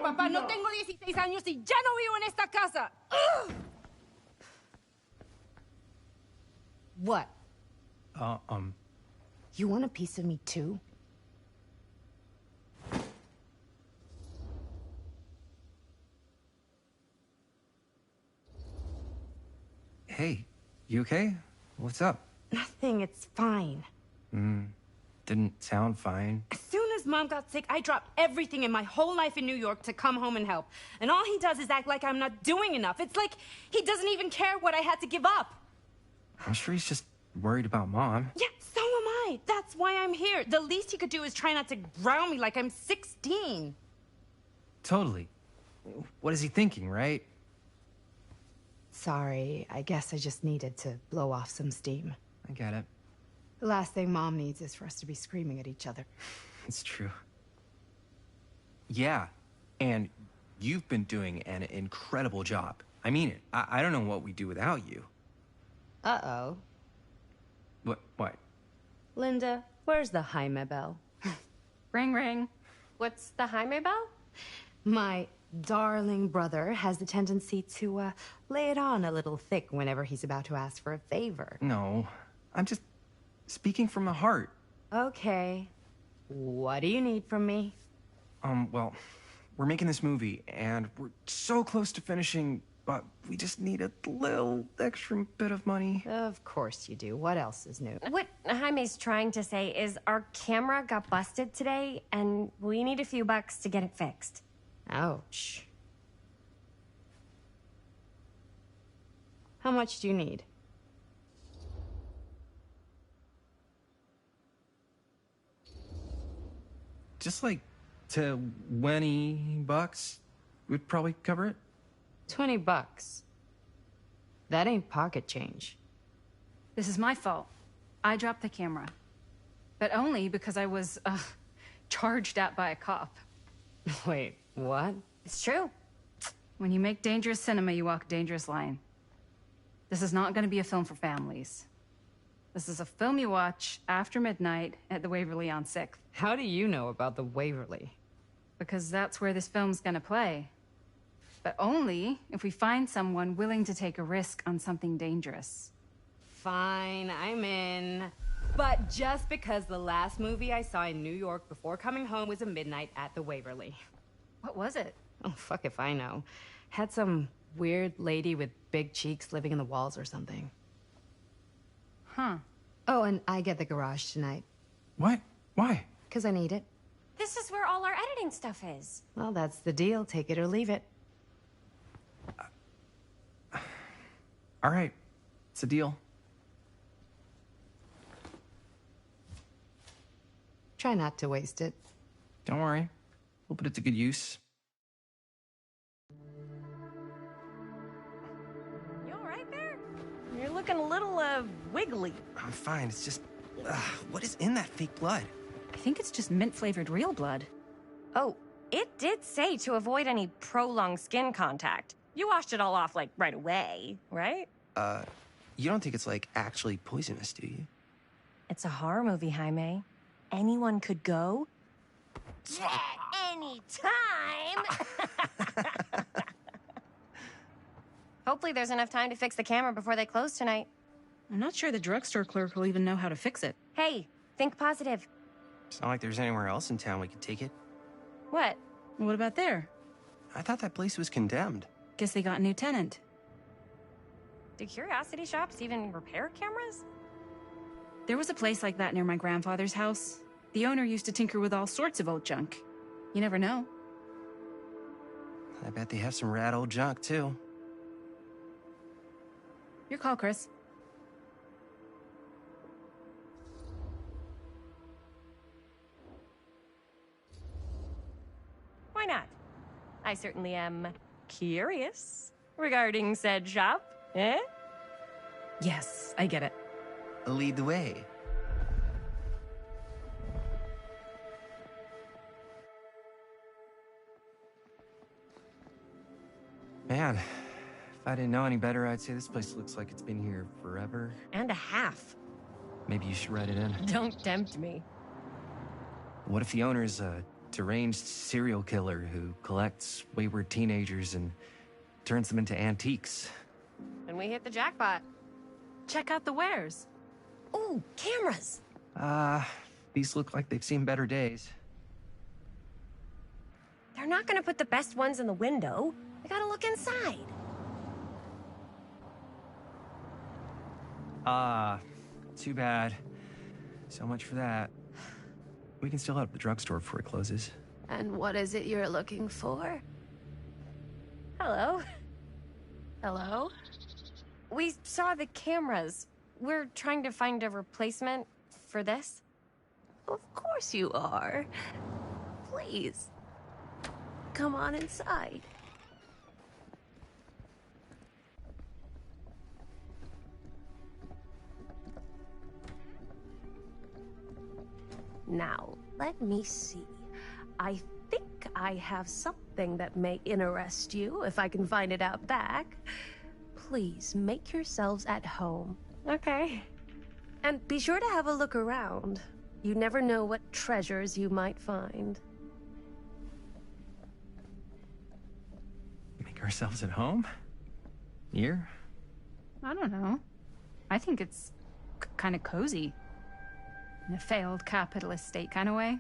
Papá, no tengo 16 años y ya no vivo en esta casa. What? You want a piece of me too? Hey, you okay? What's up? Nothing, it's fine. Didn't sound fine. As soon as Mom got sick, I dropped everything in my whole life in New York to come home and help. And all he does is act like I'm not doing enough. It's like he doesn't even care what I had to give up. I'm sure he's just worried about Mom. Yeah, so am I. That's why I'm here. The least he could do is try not to ground me like I'm 16. Totally. What is he thinking, right? Sorry, I guess I just needed to blow off some steam. I get it. The last thing Mom needs is for us to be screaming at each other. It's true. Yeah, and you've been doing an incredible job. I mean it. I don't know what we'd do without you. Uh-oh. What? Linda, where's the Jaime bell? Ring, ring. What's the Jaime bell? My darling brother has the tendency to, lay it on a little thick whenever he's about to ask for a favor. No, I'm just speaking from the heart. Okay. What do you need from me? Well, we're making this movie, and we're so close to finishing, but we just need a little extra bit of money. Of course you do. What else is new? What Jaime's trying to say is our camera got busted today, and we need a few bucks to get it fixed. Ouch. How much do you need? Just like $20 would probably cover it. $20. That ain't pocket change. This is my fault. I dropped the camera. But only because I was, charged at by a cop. Wait, what? It's true. When you make dangerous cinema, you walk a dangerous line. This is not going to be a film for families. This is a film you watch after midnight at the Waverly on 6th. How do you know about the Waverly? Because that's where this film's gonna play. But only if we find someone willing to take a risk on something dangerous. Fine, I'm in. But just because the last movie I saw in New York before coming home was a midnight at the Waverly. What was it? Oh, fuck if I know. Had some weird lady with big cheeks living in the walls or something. Huh. Oh, and I get the garage tonight. What? Why? Because I need it. This is where all our editing stuff is. Well, that's the deal. Take it or leave it. All right. It's a deal. Try not to waste it. Don't worry. We'll put it to good use. You all right there? You're looking a little, wiggly. I'm fine. It's just... what is in that fake blood? I think it's just mint-flavored real blood. Oh, it did say to avoid any prolonged skin contact. You washed it all off, like, right away, right? You don't think it's, like, actually poisonous, do you? It's a horror movie, Jaime. Anyone could go. At any time! Hopefully there's enough time to fix the camera before they close tonight. I'm not sure the drugstore clerk will even know how to fix it. Hey, think positive. It's not like there's anywhere else in town we could take it. What? What about there? I thought that place was condemned. Guess they got a new tenant. Do curiosity shops even repair cameras? There was a place like that near my grandfather's house. The owner used to tinker with all sorts of old junk. You never know. I bet they have some rad old junk, too. Your call, Chris. Why not? I certainly am curious regarding said shop, eh? Yes, I get it. Lead the way. Man, if I didn't know any better, I'd say this place looks like it's been here forever. And a half. Maybe you should write it in. Don't tempt me. What if the owner's a deranged serial killer who collects wayward teenagers and turns them into antiques? And we hit the jackpot. Check out the wares. Ooh, cameras. These look like they've seen better days. They're not gonna put the best ones in the window. I gotta look inside. Too bad. So much for that. We can still head up the drugstore before it closes. And what is it you're looking for? Hello. Hello? We saw the cameras. We're trying to find a replacement for this. Of course you are. Please. Come on inside. Now, let me see. I think I have something that may interest you, if I can find it out back. Please, make yourselves at home. Okay. And be sure to have a look around. You never know what treasures you might find. Make ourselves at home? Here? I don't know. I think it's kind of cozy. In a failed capitalist state kind of way.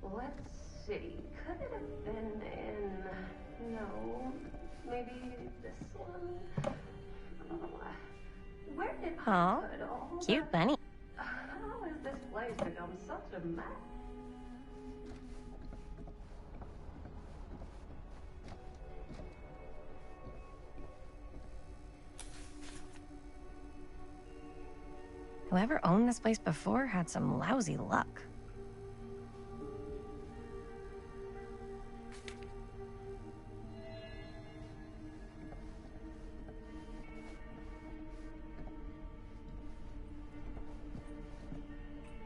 Let's see. Could it have been in... No. Maybe this one? Where did I put all Cute bunny. How has this place become such a mess? Whoever owned this place before had some lousy luck.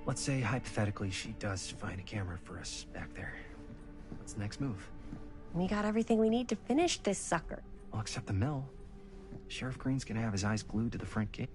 Let's say, hypothetically, she does find a camera for us back there. What's the next move? We got everything we need to finish this sucker. Well, except the mill. Sheriff Green's gonna have his eyes glued to the front gate.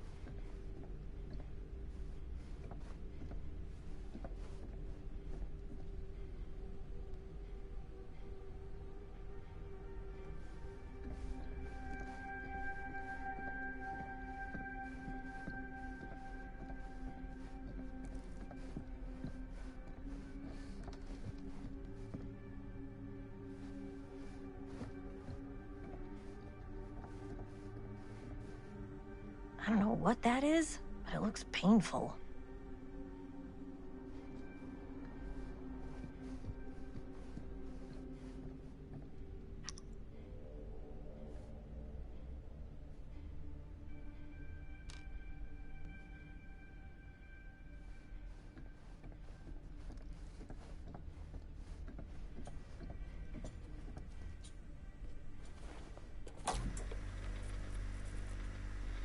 I don't know what that is, but it looks painful.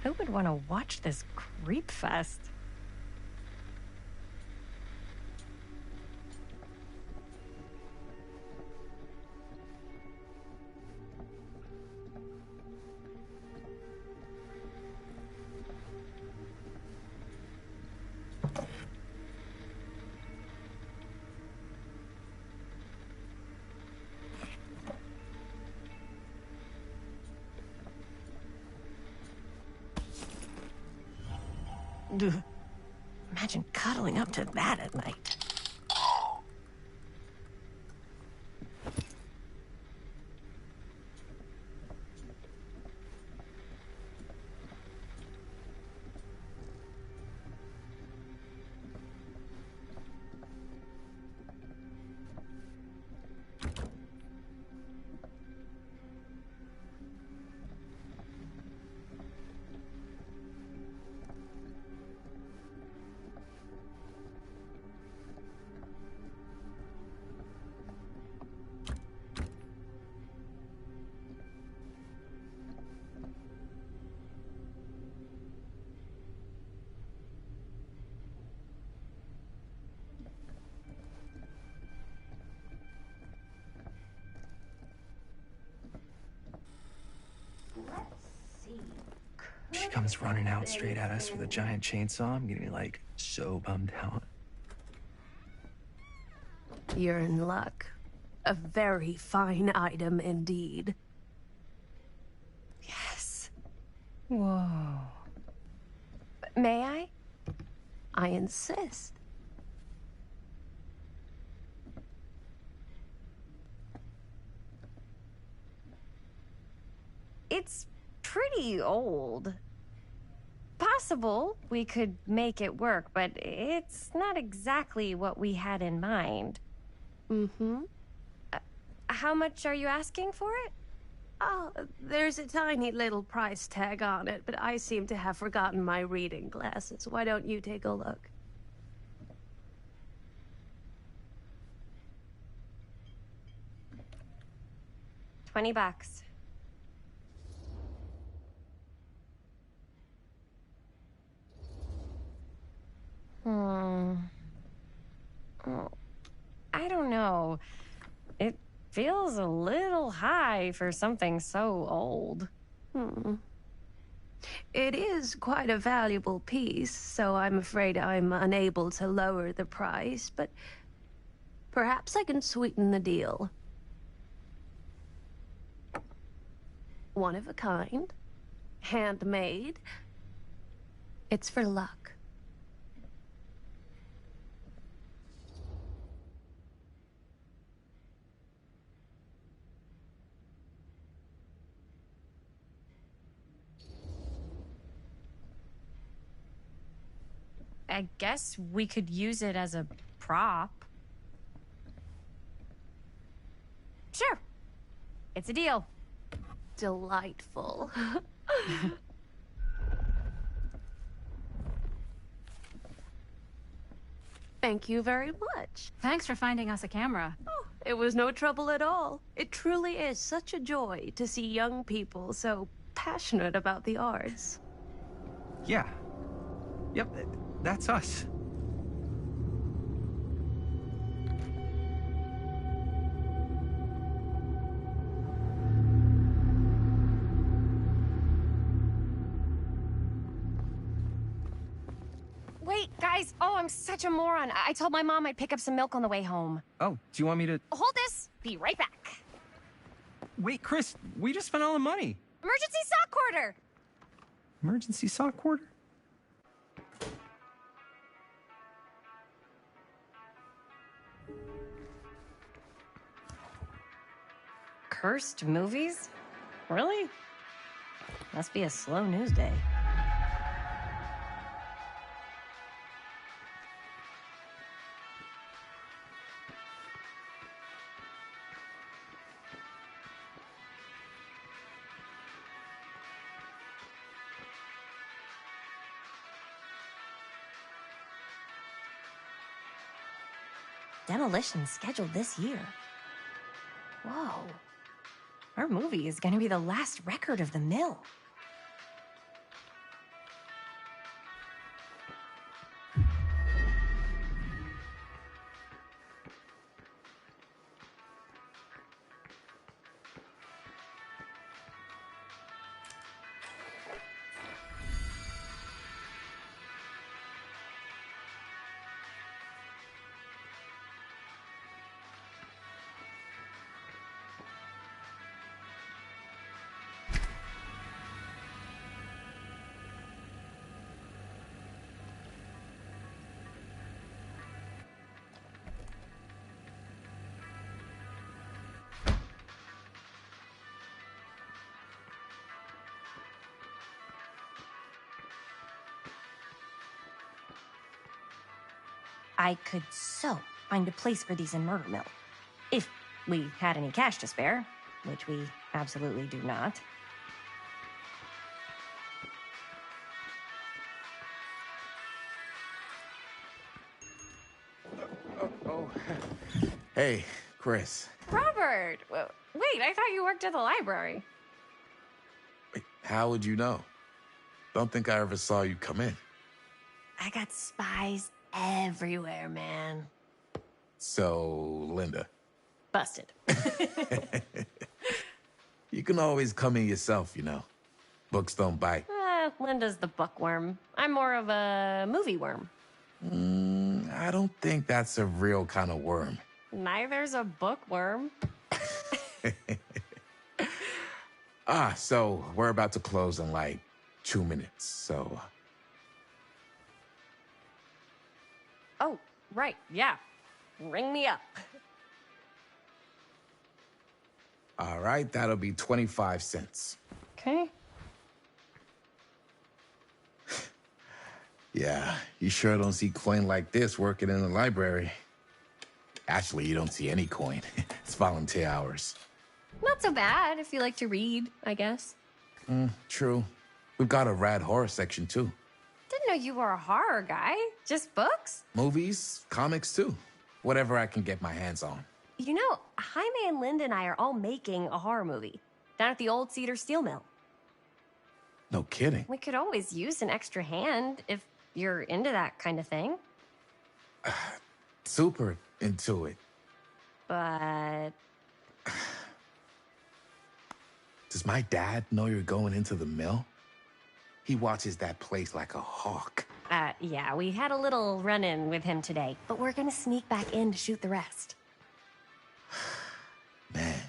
Who would want to watch this creep fest? Ugh. Imagine cuddling up to that at night. comes running out straight at us with a giant chainsaw, I'm gonna be like so bummed out. You're in luck. A very fine item indeed. Yes. Whoa. May I? I insist. It's pretty old. Possible we could make it work, but it's not exactly what we had in mind. Mm-hmm. How much are you asking for it? Oh, there's a tiny little price tag on it, but I seem to have forgotten my reading glasses. Why don't you take a look? $20. Oh, I don't know. It feels a little high for something so old. It is quite a valuable piece, so I'm afraid I'm unable to lower the price, but perhaps I can sweeten the deal. One of a kind, handmade. It's for luck. I guess we could use it as a prop. Sure. It's a deal. Delightful. Thank you very much. Thanks for finding us a camera. Oh, it was no trouble at all. It truly is such a joy to see young people so passionate about the arts. Yeah. Yep, that's us. Wait, guys. Oh, I'm such a moron. I told my mom I'd pick up some milk on the way home. Oh, do you want me to... Hold this. Be right back. Wait, Chris, we just spent all the money. Emergency sock order. Emergency sock order? Cursed movies? Really? Must be a slow news day. Demolition scheduled this year. Whoa. Our movie is gonna be the last record of the mill. I could so find a place for these in Murder Mill. If we had any cash to spare, which we absolutely do not. Hey, Chris. Robert! Wait, I thought you worked at the library. Wait, how would you know? Don't think I ever saw you come in. I got spies everywhere, man. So, Linda. Busted. You can always come in yourself, you know. Books don't bite. Linda's the bookworm. I'm more of a movie worm. I don't think that's a real kind of worm. Neither's a bookworm. So we're about to close in like 2 minutes, so... Oh, right, yeah. Ring me up. All right, that'll be 25 cents. Okay. Yeah, you sure don't see coin like this working in the library. Actually, you don't see any coin. It's volunteer hours. Not so bad if you like to read, I guess. True. We've got a rad horror section, too. Didn't know you were a horror guy. Just books? Movies, comics, too. Whatever I can get my hands on. You know, Jaime and Linda and I are all making a horror movie down at the old Cedar Steel Mill. No kidding. We could always use an extra hand if you're into that kind of thing. Super into it. But... Does my dad know you're going into the mill? He watches that place like a hawk. Yeah, we had a little run-in with him today, but we're gonna sneak back in to shoot the rest. Man.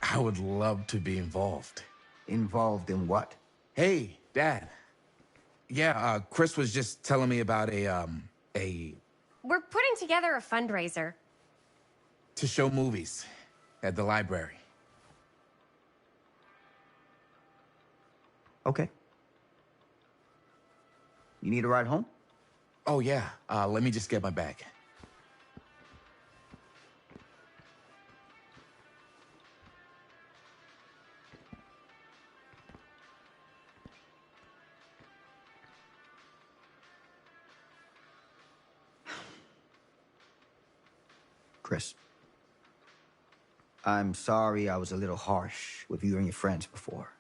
I would love to be involved. Involved in what? Hey, Dad. Yeah, Chris was just telling me about a... We're putting together a fundraiser. to show movies at the library. Okay. You need a ride home? Oh, yeah. Let me just get my bag. Chris, I'm sorry I was a little harsh with you and your friends before.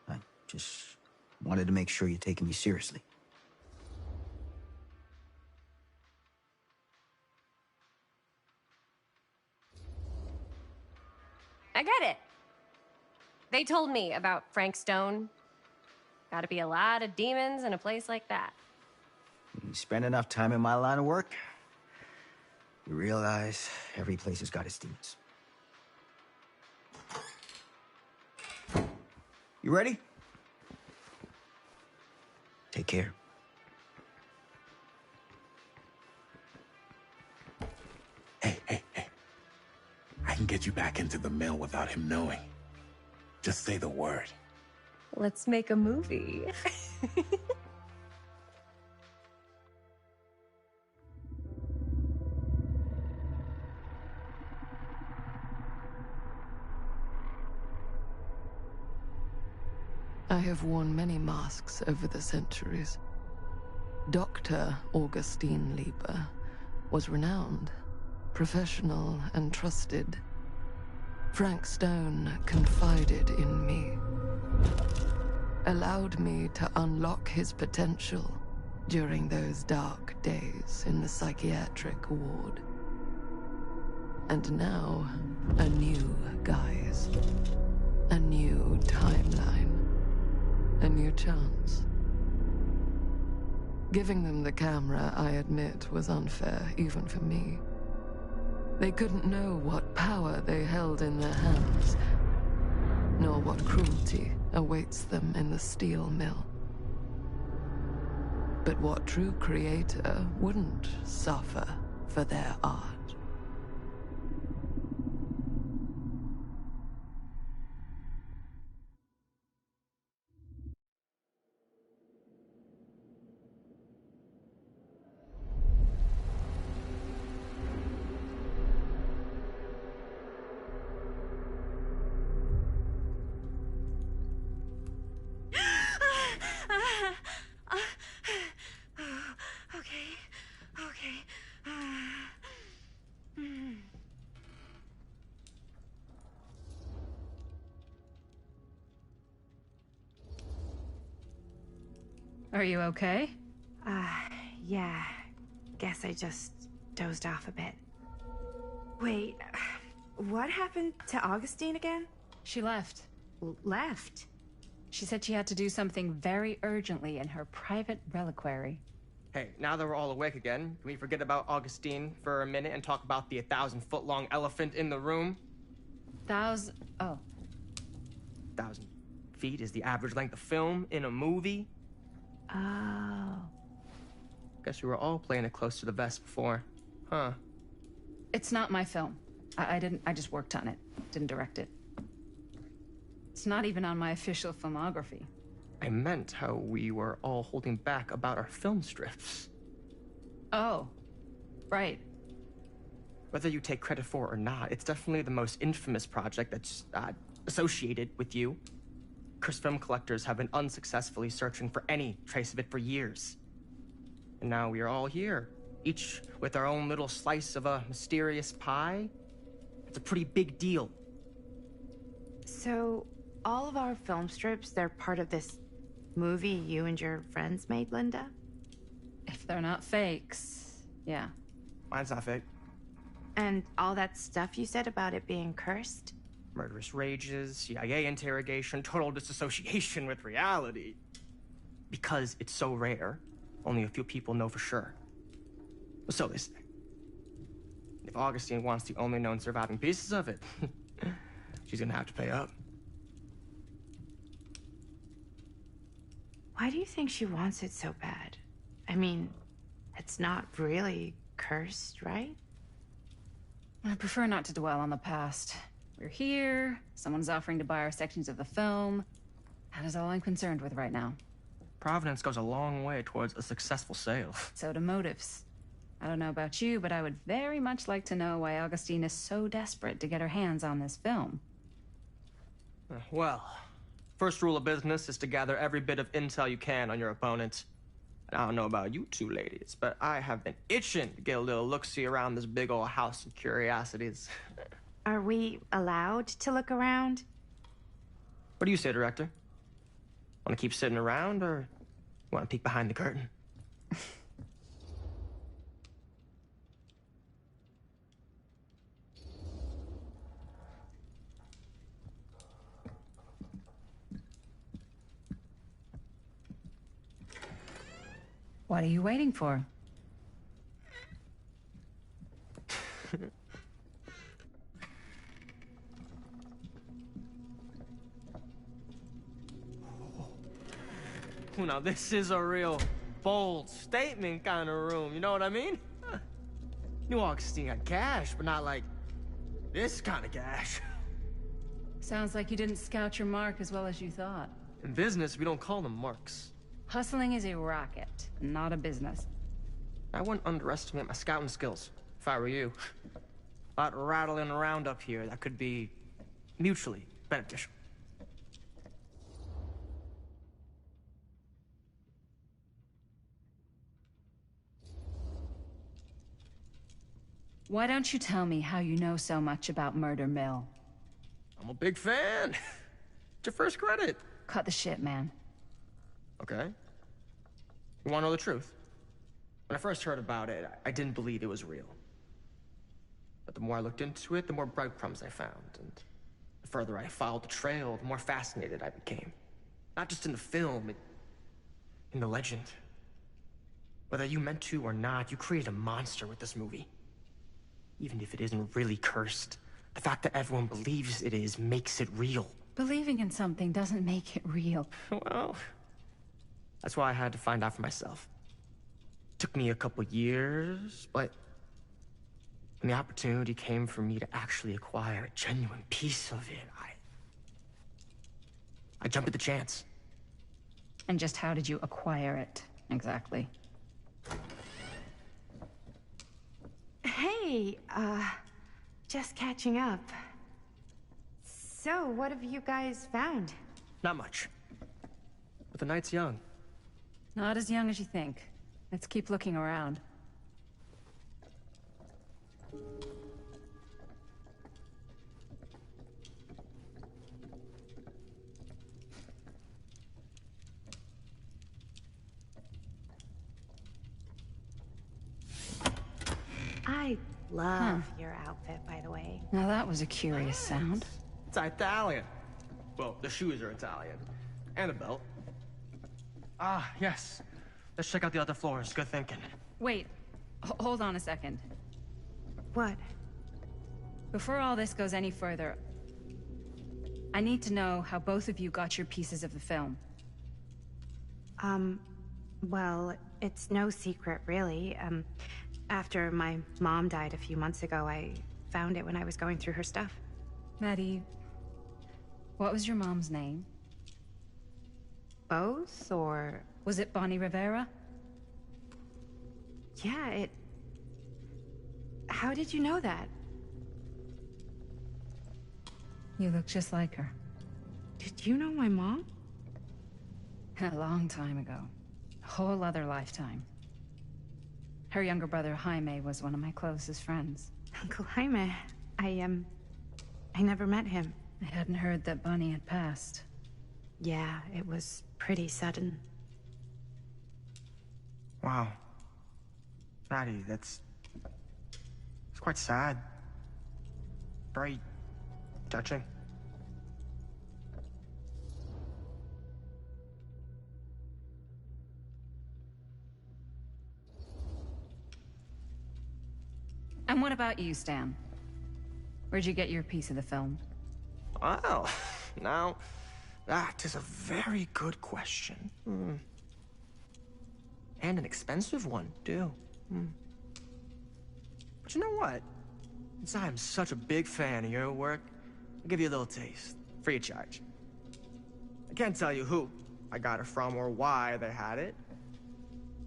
I just wanted to make sure you're taking me seriously. I get it. They told me about Frank Stone. Gotta be a lot of demons in a place like that. You spend enough time in my line of work, you realize every place has got its demons. You ready? Take care. Hey. I can get you back into the mill without him knowing. Just say the word. Let's make a movie. I have worn many masks over the centuries. Dr. Augustine Lieber was renowned, professional, and trusted. Frank Stone confided in me, allowed me to unlock his potential during those dark days in the psychiatric ward. And now, a new guise, a new timeline. A new chance. Giving them the camera, I admit, was unfair, even for me. They couldn't know what power they held in their hands, nor what cruelty awaits them in the steel mill. But what true creator wouldn't suffer for their art? Are you okay? Yeah. Guess I just dozed off a bit. Wait, what happened to Augustine again? She left. left. She said she had to do something very urgently in her private reliquary. Hey, now that we're all awake again, can we forget about Augustine for a minute and talk about the 1,000-foot-long elephant in the room? 1,000... oh. 1,000 feet is the average length of film in a movie. Oh. Guess we were all playing it close to the vest before. Huh. It's not my film. I just worked on it. Didn't direct it. It's not even on my official filmography. I meant how we were all holding back about our film strips. Oh. Right. Whether you take credit for it or not, it's definitely the most infamous project that's associated with you. Cursed film collectors have been unsuccessfully searching for any trace of it for years. And now we are all here, each with our own little slice of a mysterious pie. It's a pretty big deal. So, all of our film strips, they're part of this movie you and your friends made, Linda? If they're not fakes, yeah. Mine's not fake. And all that stuff you said about it being cursed? Murderous rages, CIA interrogation, total disassociation with reality. Because it's so rare, only a few people know for sure. So they say. If Augustine wants the only known surviving pieces of it, she's gonna have to pay up. Why do you think she wants it so bad? I mean, it's not really cursed, right? I prefer not to dwell on the past. We're here, someone's offering to buy our sections of the film. That is all I'm concerned with right now. Providence goes a long way towards a successful sale. So do motives. I don't know about you, but I would very much like to know why Augustine is so desperate to get her hands on this film. Well, first rule of business is to gather every bit of intel you can on your opponent. And I don't know about you two ladies, but I have been itching to get a little look-see around this big old house of curiosities. Are we allowed to look around? What do you say, director? Want to keep sitting around, or want to peek behind the curtain? What are you waiting for? Now this is a real bold statement kind of room, you know what I mean? New Augustine got cash, but not like this kind of cash. Sounds like you didn't scout your mark as well as you thought. In business, we don't call them marks. Hustling is a racket, not a business. I wouldn't underestimate my scouting skills, if I were you. A lot rattling around up here that could be mutually beneficial. Why don't you tell me how you know so much about Murder Mill? I'm a big fan. It's your first credit. Cut the shit, man. Okay. You want to know the truth? When I first heard about it, I didn't believe it was real. But the more I looked into it, the more breadcrumbs I found. And the further I followed the trail, the more fascinated I became. Not just in the film, in the legend. Whether you meant to or not, you created a monster with this movie. Even if it isn't really cursed, the fact that everyone believes it is makes it real. Believing in something doesn't make it real. Well, that's why I had to find out for myself. Took me a couple years, but when the opportunity came for me to actually acquire a genuine piece of it, I jumped at the chance. And just how did you acquire it, exactly? Hey, just catching up. So, what have you guys found? Not much. But the night's young. Not as young as you think. Let's keep looking around. I love your outfit, by the way. Now that was a curious sound. It's Italian. Well, the shoes are Italian. And a belt. Ah, yes. Let's check out the other floors. Good thinking. Wait, hold on a second. What? Before all this goes any further, I need to know how both of you got your pieces of the film. Well, it's no secret, really. After my mom died a few months ago, I found it when I was going through her stuff. Maddie, what was your mom's name? Both, or... Was it Bonnie Rivera? Yeah, How did you know that? You look just like her. Did you know my mom? A long time ago. A whole other lifetime. Her younger brother, Jaime, was one of my closest friends. Uncle Jaime, I never met him. I hadn't heard that Bonnie had passed. Yeah, it was pretty sudden. Wow. Maddie, it's quite sad. Very touching. And what about you, Stan? Where'd you get your piece of the film? Well, now, that is a very good question. And an expensive one, too. But you know what? Since I'm such a big fan of your work, I'll give you a little taste, free of charge. I can't tell you who I got it from or why they had it.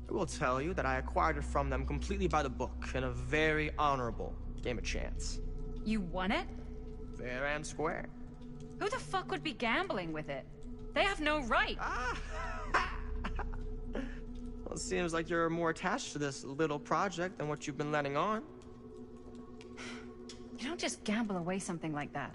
I will tell you that I acquired it from them completely by the book in a very honorable game of chance. You won it? Fair and square. Who the fuck would be gambling with it? They have no right. Well, it seems like you're more attached to this little project than what you've been letting on. You don't just gamble away something like that.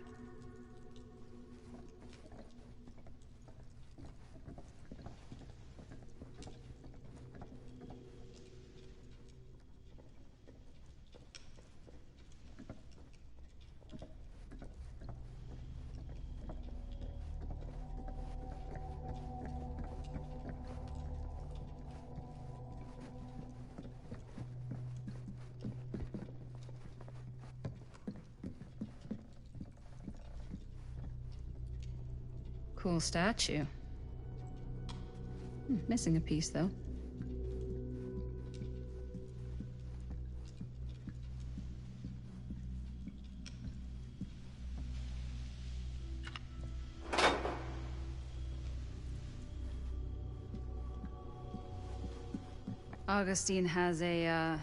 Cool statue. Missing a piece, though. Augustine has a,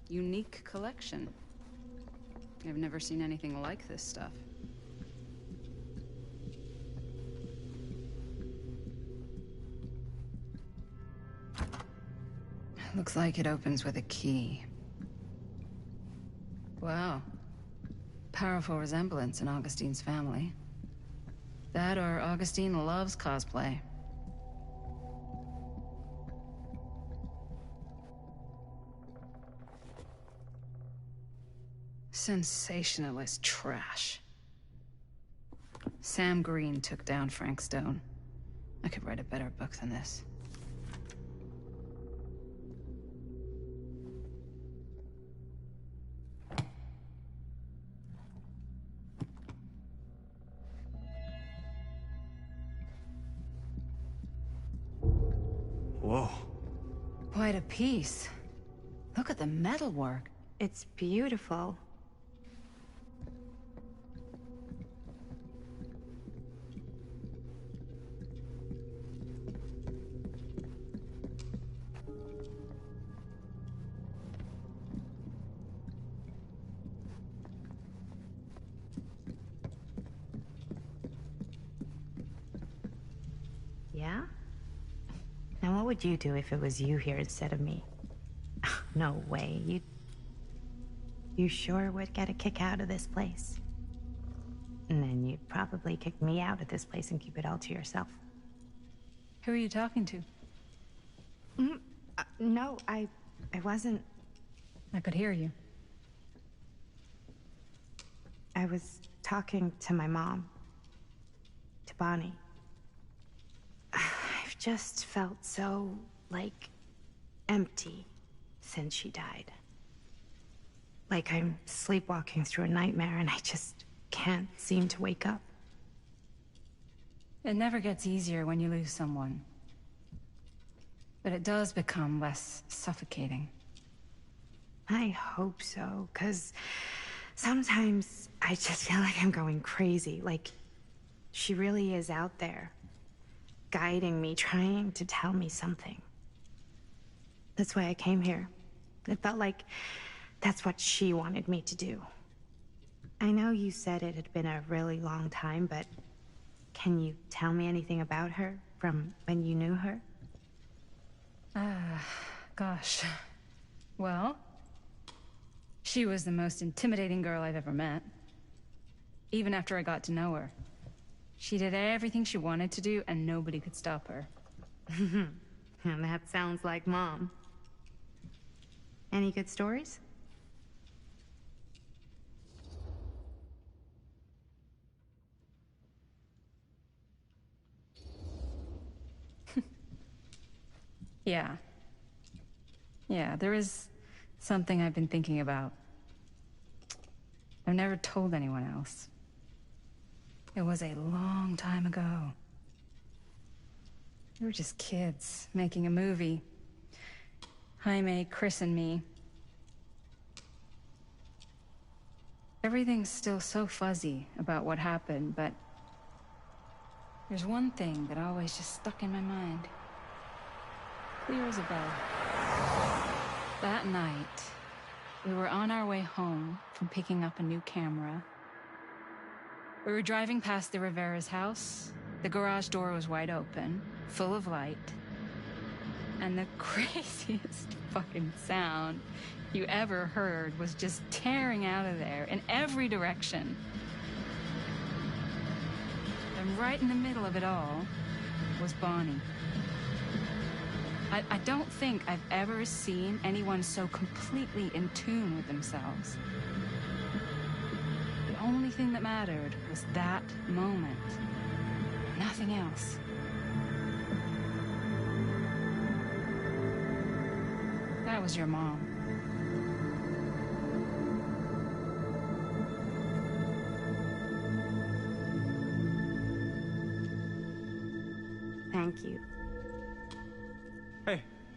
unique collection. I've never seen anything like this stuff. Looks like it opens with a key. Wow. Powerful resemblance in Augustine's family. That or Augustine loves cosplay. Sensationalist trash. Sam Green took down Frank Stone. I could write a better book than this. Whoa. Quite a piece. Look at the metalwork. It's beautiful. Yeah? Now what would you do if it was you here instead of me? No way. You sure would get a kick out of this place. And then you'd probably kick me out of this place and keep it all to yourself. Who are you talking to? No, I wasn't. I could hear you. I was talking to my mom. Bonnie. I've just felt so, like, empty since she died. Like I'm sleepwalking through a nightmare and I just can't seem to wake up. It never gets easier when you lose someone. But it does become less suffocating. I hope so, 'cause sometimes I just feel like I'm going crazy. Like, she really is out there, guiding me, trying to tell me something. That's why I came here. It felt like that's what she wanted me to do. I know you said it had been a really long time, but can you tell me anything about her from when you knew her? Gosh. Well, she was the most intimidating girl I've ever met. Even after I got to know her. She did everything she wanted to do, and nobody could stop her. And that sounds like Mom. Any good stories? Yeah. Yeah, there is something I've been thinking about. I've never told anyone else. It was a long time ago. We were just kids, making a movie. Jaime, Chris, and me. Everything's still so fuzzy about what happened, but there's one thing that always just stuck in my mind. Clear as a bell. That night, we were on our way home from picking up a new camera. We were driving past the Rivera's house. The garage door was wide open, full of light. And the craziest fucking sound you ever heard was just tearing out of there in every direction. And right in the middle of it all was Bonnie. I don't think I've ever seen anyone so completely in tune with themselves. The only thing that mattered was that moment. Nothing else. That was your mom. Thank you.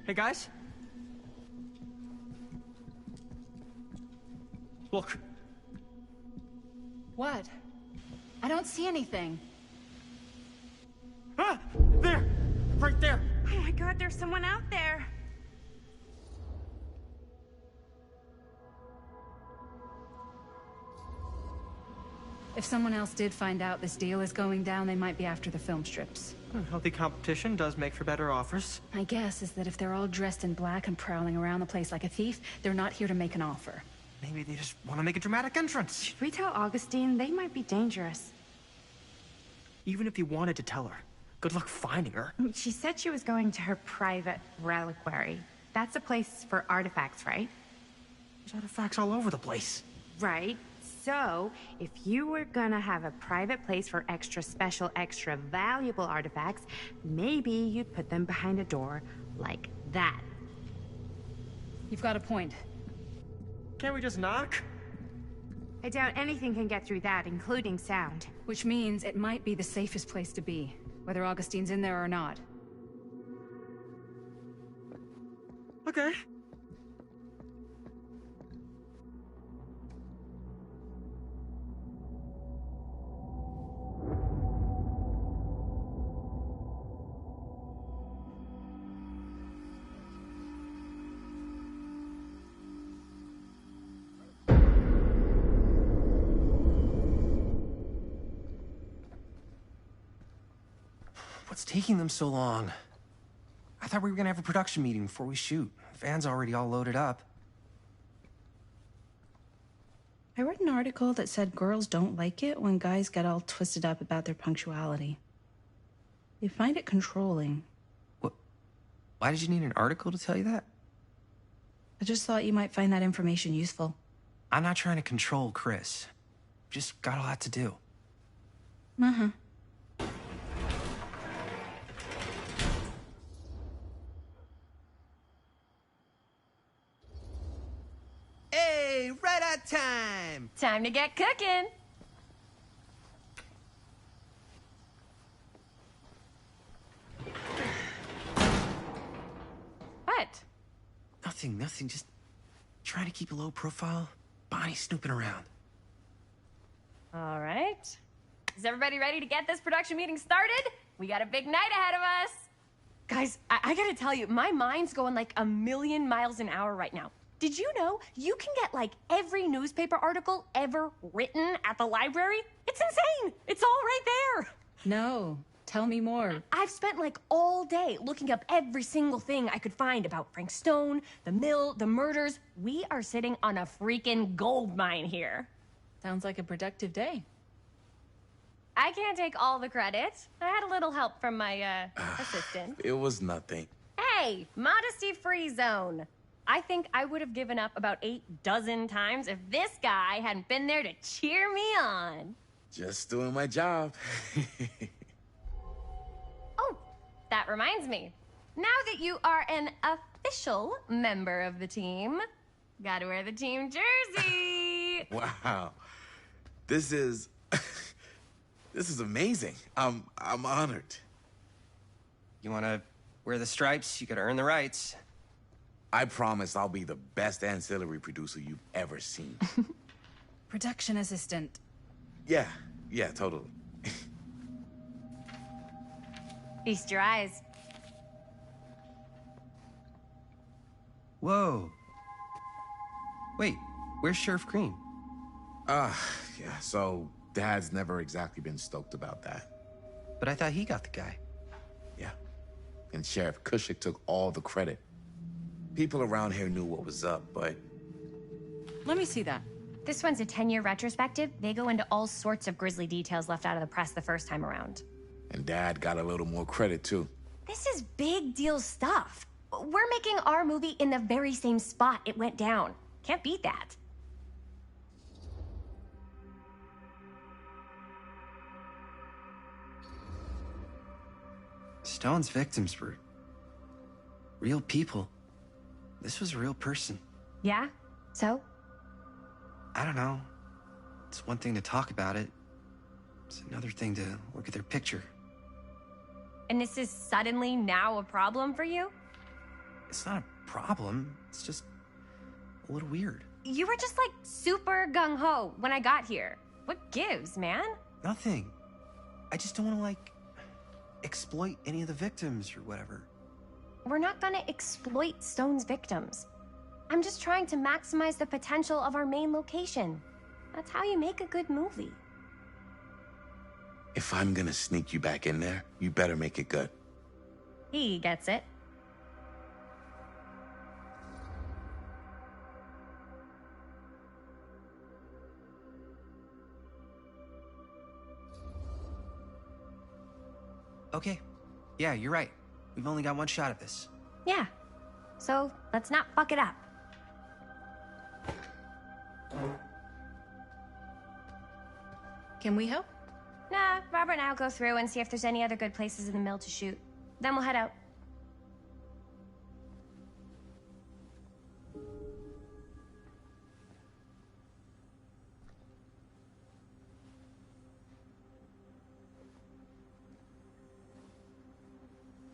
Hey guys? Look. What? I don't see anything. Ah! There! Right there! Oh my god, there's someone out there. If someone else did find out this deal is going down, they might be after the film strips. Healthy competition does make for better offers. My guess is that if they're all dressed in black and prowling around the place like a thief, they're not here to make an offer. Maybe they just want to make a dramatic entrance. Should we tell Augustine? They might be dangerous. Even if you wanted to tell her, good luck finding her. She said she was going to her private reliquary. That's a place for artifacts, right? There's artifacts all over the place. Right. So, if you were gonna have a private place for extra special, extra valuable artifacts, maybe you'd put them behind a door like that. You've got a point. Can't we just knock? I doubt anything can get through that, including sound. Which means it might be the safest place to be, whether Augustine's in there or not. Okay. What's taking them so long? I thought we were gonna have a production meeting before we shoot. Van's already all loaded up. I read an article that said girls don't like it when guys get all twisted up about their punctuality. They find it controlling. What? Why did you need an article to tell you that? I just thought you might find that information useful. I'm not trying to control Chris. Just got a lot to do. Uh-huh. Time to get cooking. What? Nothing. Just trying to keep a low profile. Bonnie snooping around. All right. Is everybody ready to get this production meeting started? We got a big night ahead of us. Guys, I gotta tell you, my mind's going like a million miles an hour right now. Did you know you can get like every newspaper article ever written at the library? It's insane. It's all right there. No, tell me more. I've spent like all day looking up every single thing I could find about Frank Stone, the mill, the murders. We are sitting on a freaking gold mine here. Sounds like a productive day. I can't take all the credit. I had a little help from my assistant. It was nothing. Hey, modesty-free zone. I think I would have given up about 8 dozen times if this guy hadn't been there to cheer me on. Just doing my job. Oh, that reminds me. Now that you are an official member of the team, gotta wear the team jersey. Wow. This is... this is amazing. I'm honored. You wanna wear the stripes? You gotta earn the rights. I promise I'll be the best ancillary producer you've ever seen. Production assistant. Yeah, totally. Feast your eyes. Whoa. Wait, where's Sheriff Green? Yeah, so Dad's never exactly been stoked about that. But I thought he got the guy. Yeah, and Sheriff Cushik took all the credit. People around here knew what was up, but... Let me see that. This one's a 10-year retrospective. They go into all sorts of grisly details left out of the press the first time around. And Dad got a little more credit, too. This is big deal stuff. We're making our movie in the very same spot it went down. Can't beat that. Stone's victims were real people. This was a real person. Yeah? So? I don't know. It's one thing to talk about it. It's another thing to look at their picture. And this is suddenly now a problem for you? It's not a problem. It's just a little weird. You were just like super gung-ho when I got here. What gives, man? Nothing. I just don't want to, like, exploit any of the victims or whatever. We're not gonna exploit Stone's victims. I'm just trying to maximize the potential of our main location. That's how you make a good movie. If I'm gonna sneak you back in there, you better make it good. He gets it. Okay. Yeah, you're right. We've only got one shot at this. Yeah. So, let's not fuck it up. Can we help? Nah, Robert and I'll go through and see if there's any other good places in the mill to shoot. Then we'll head out.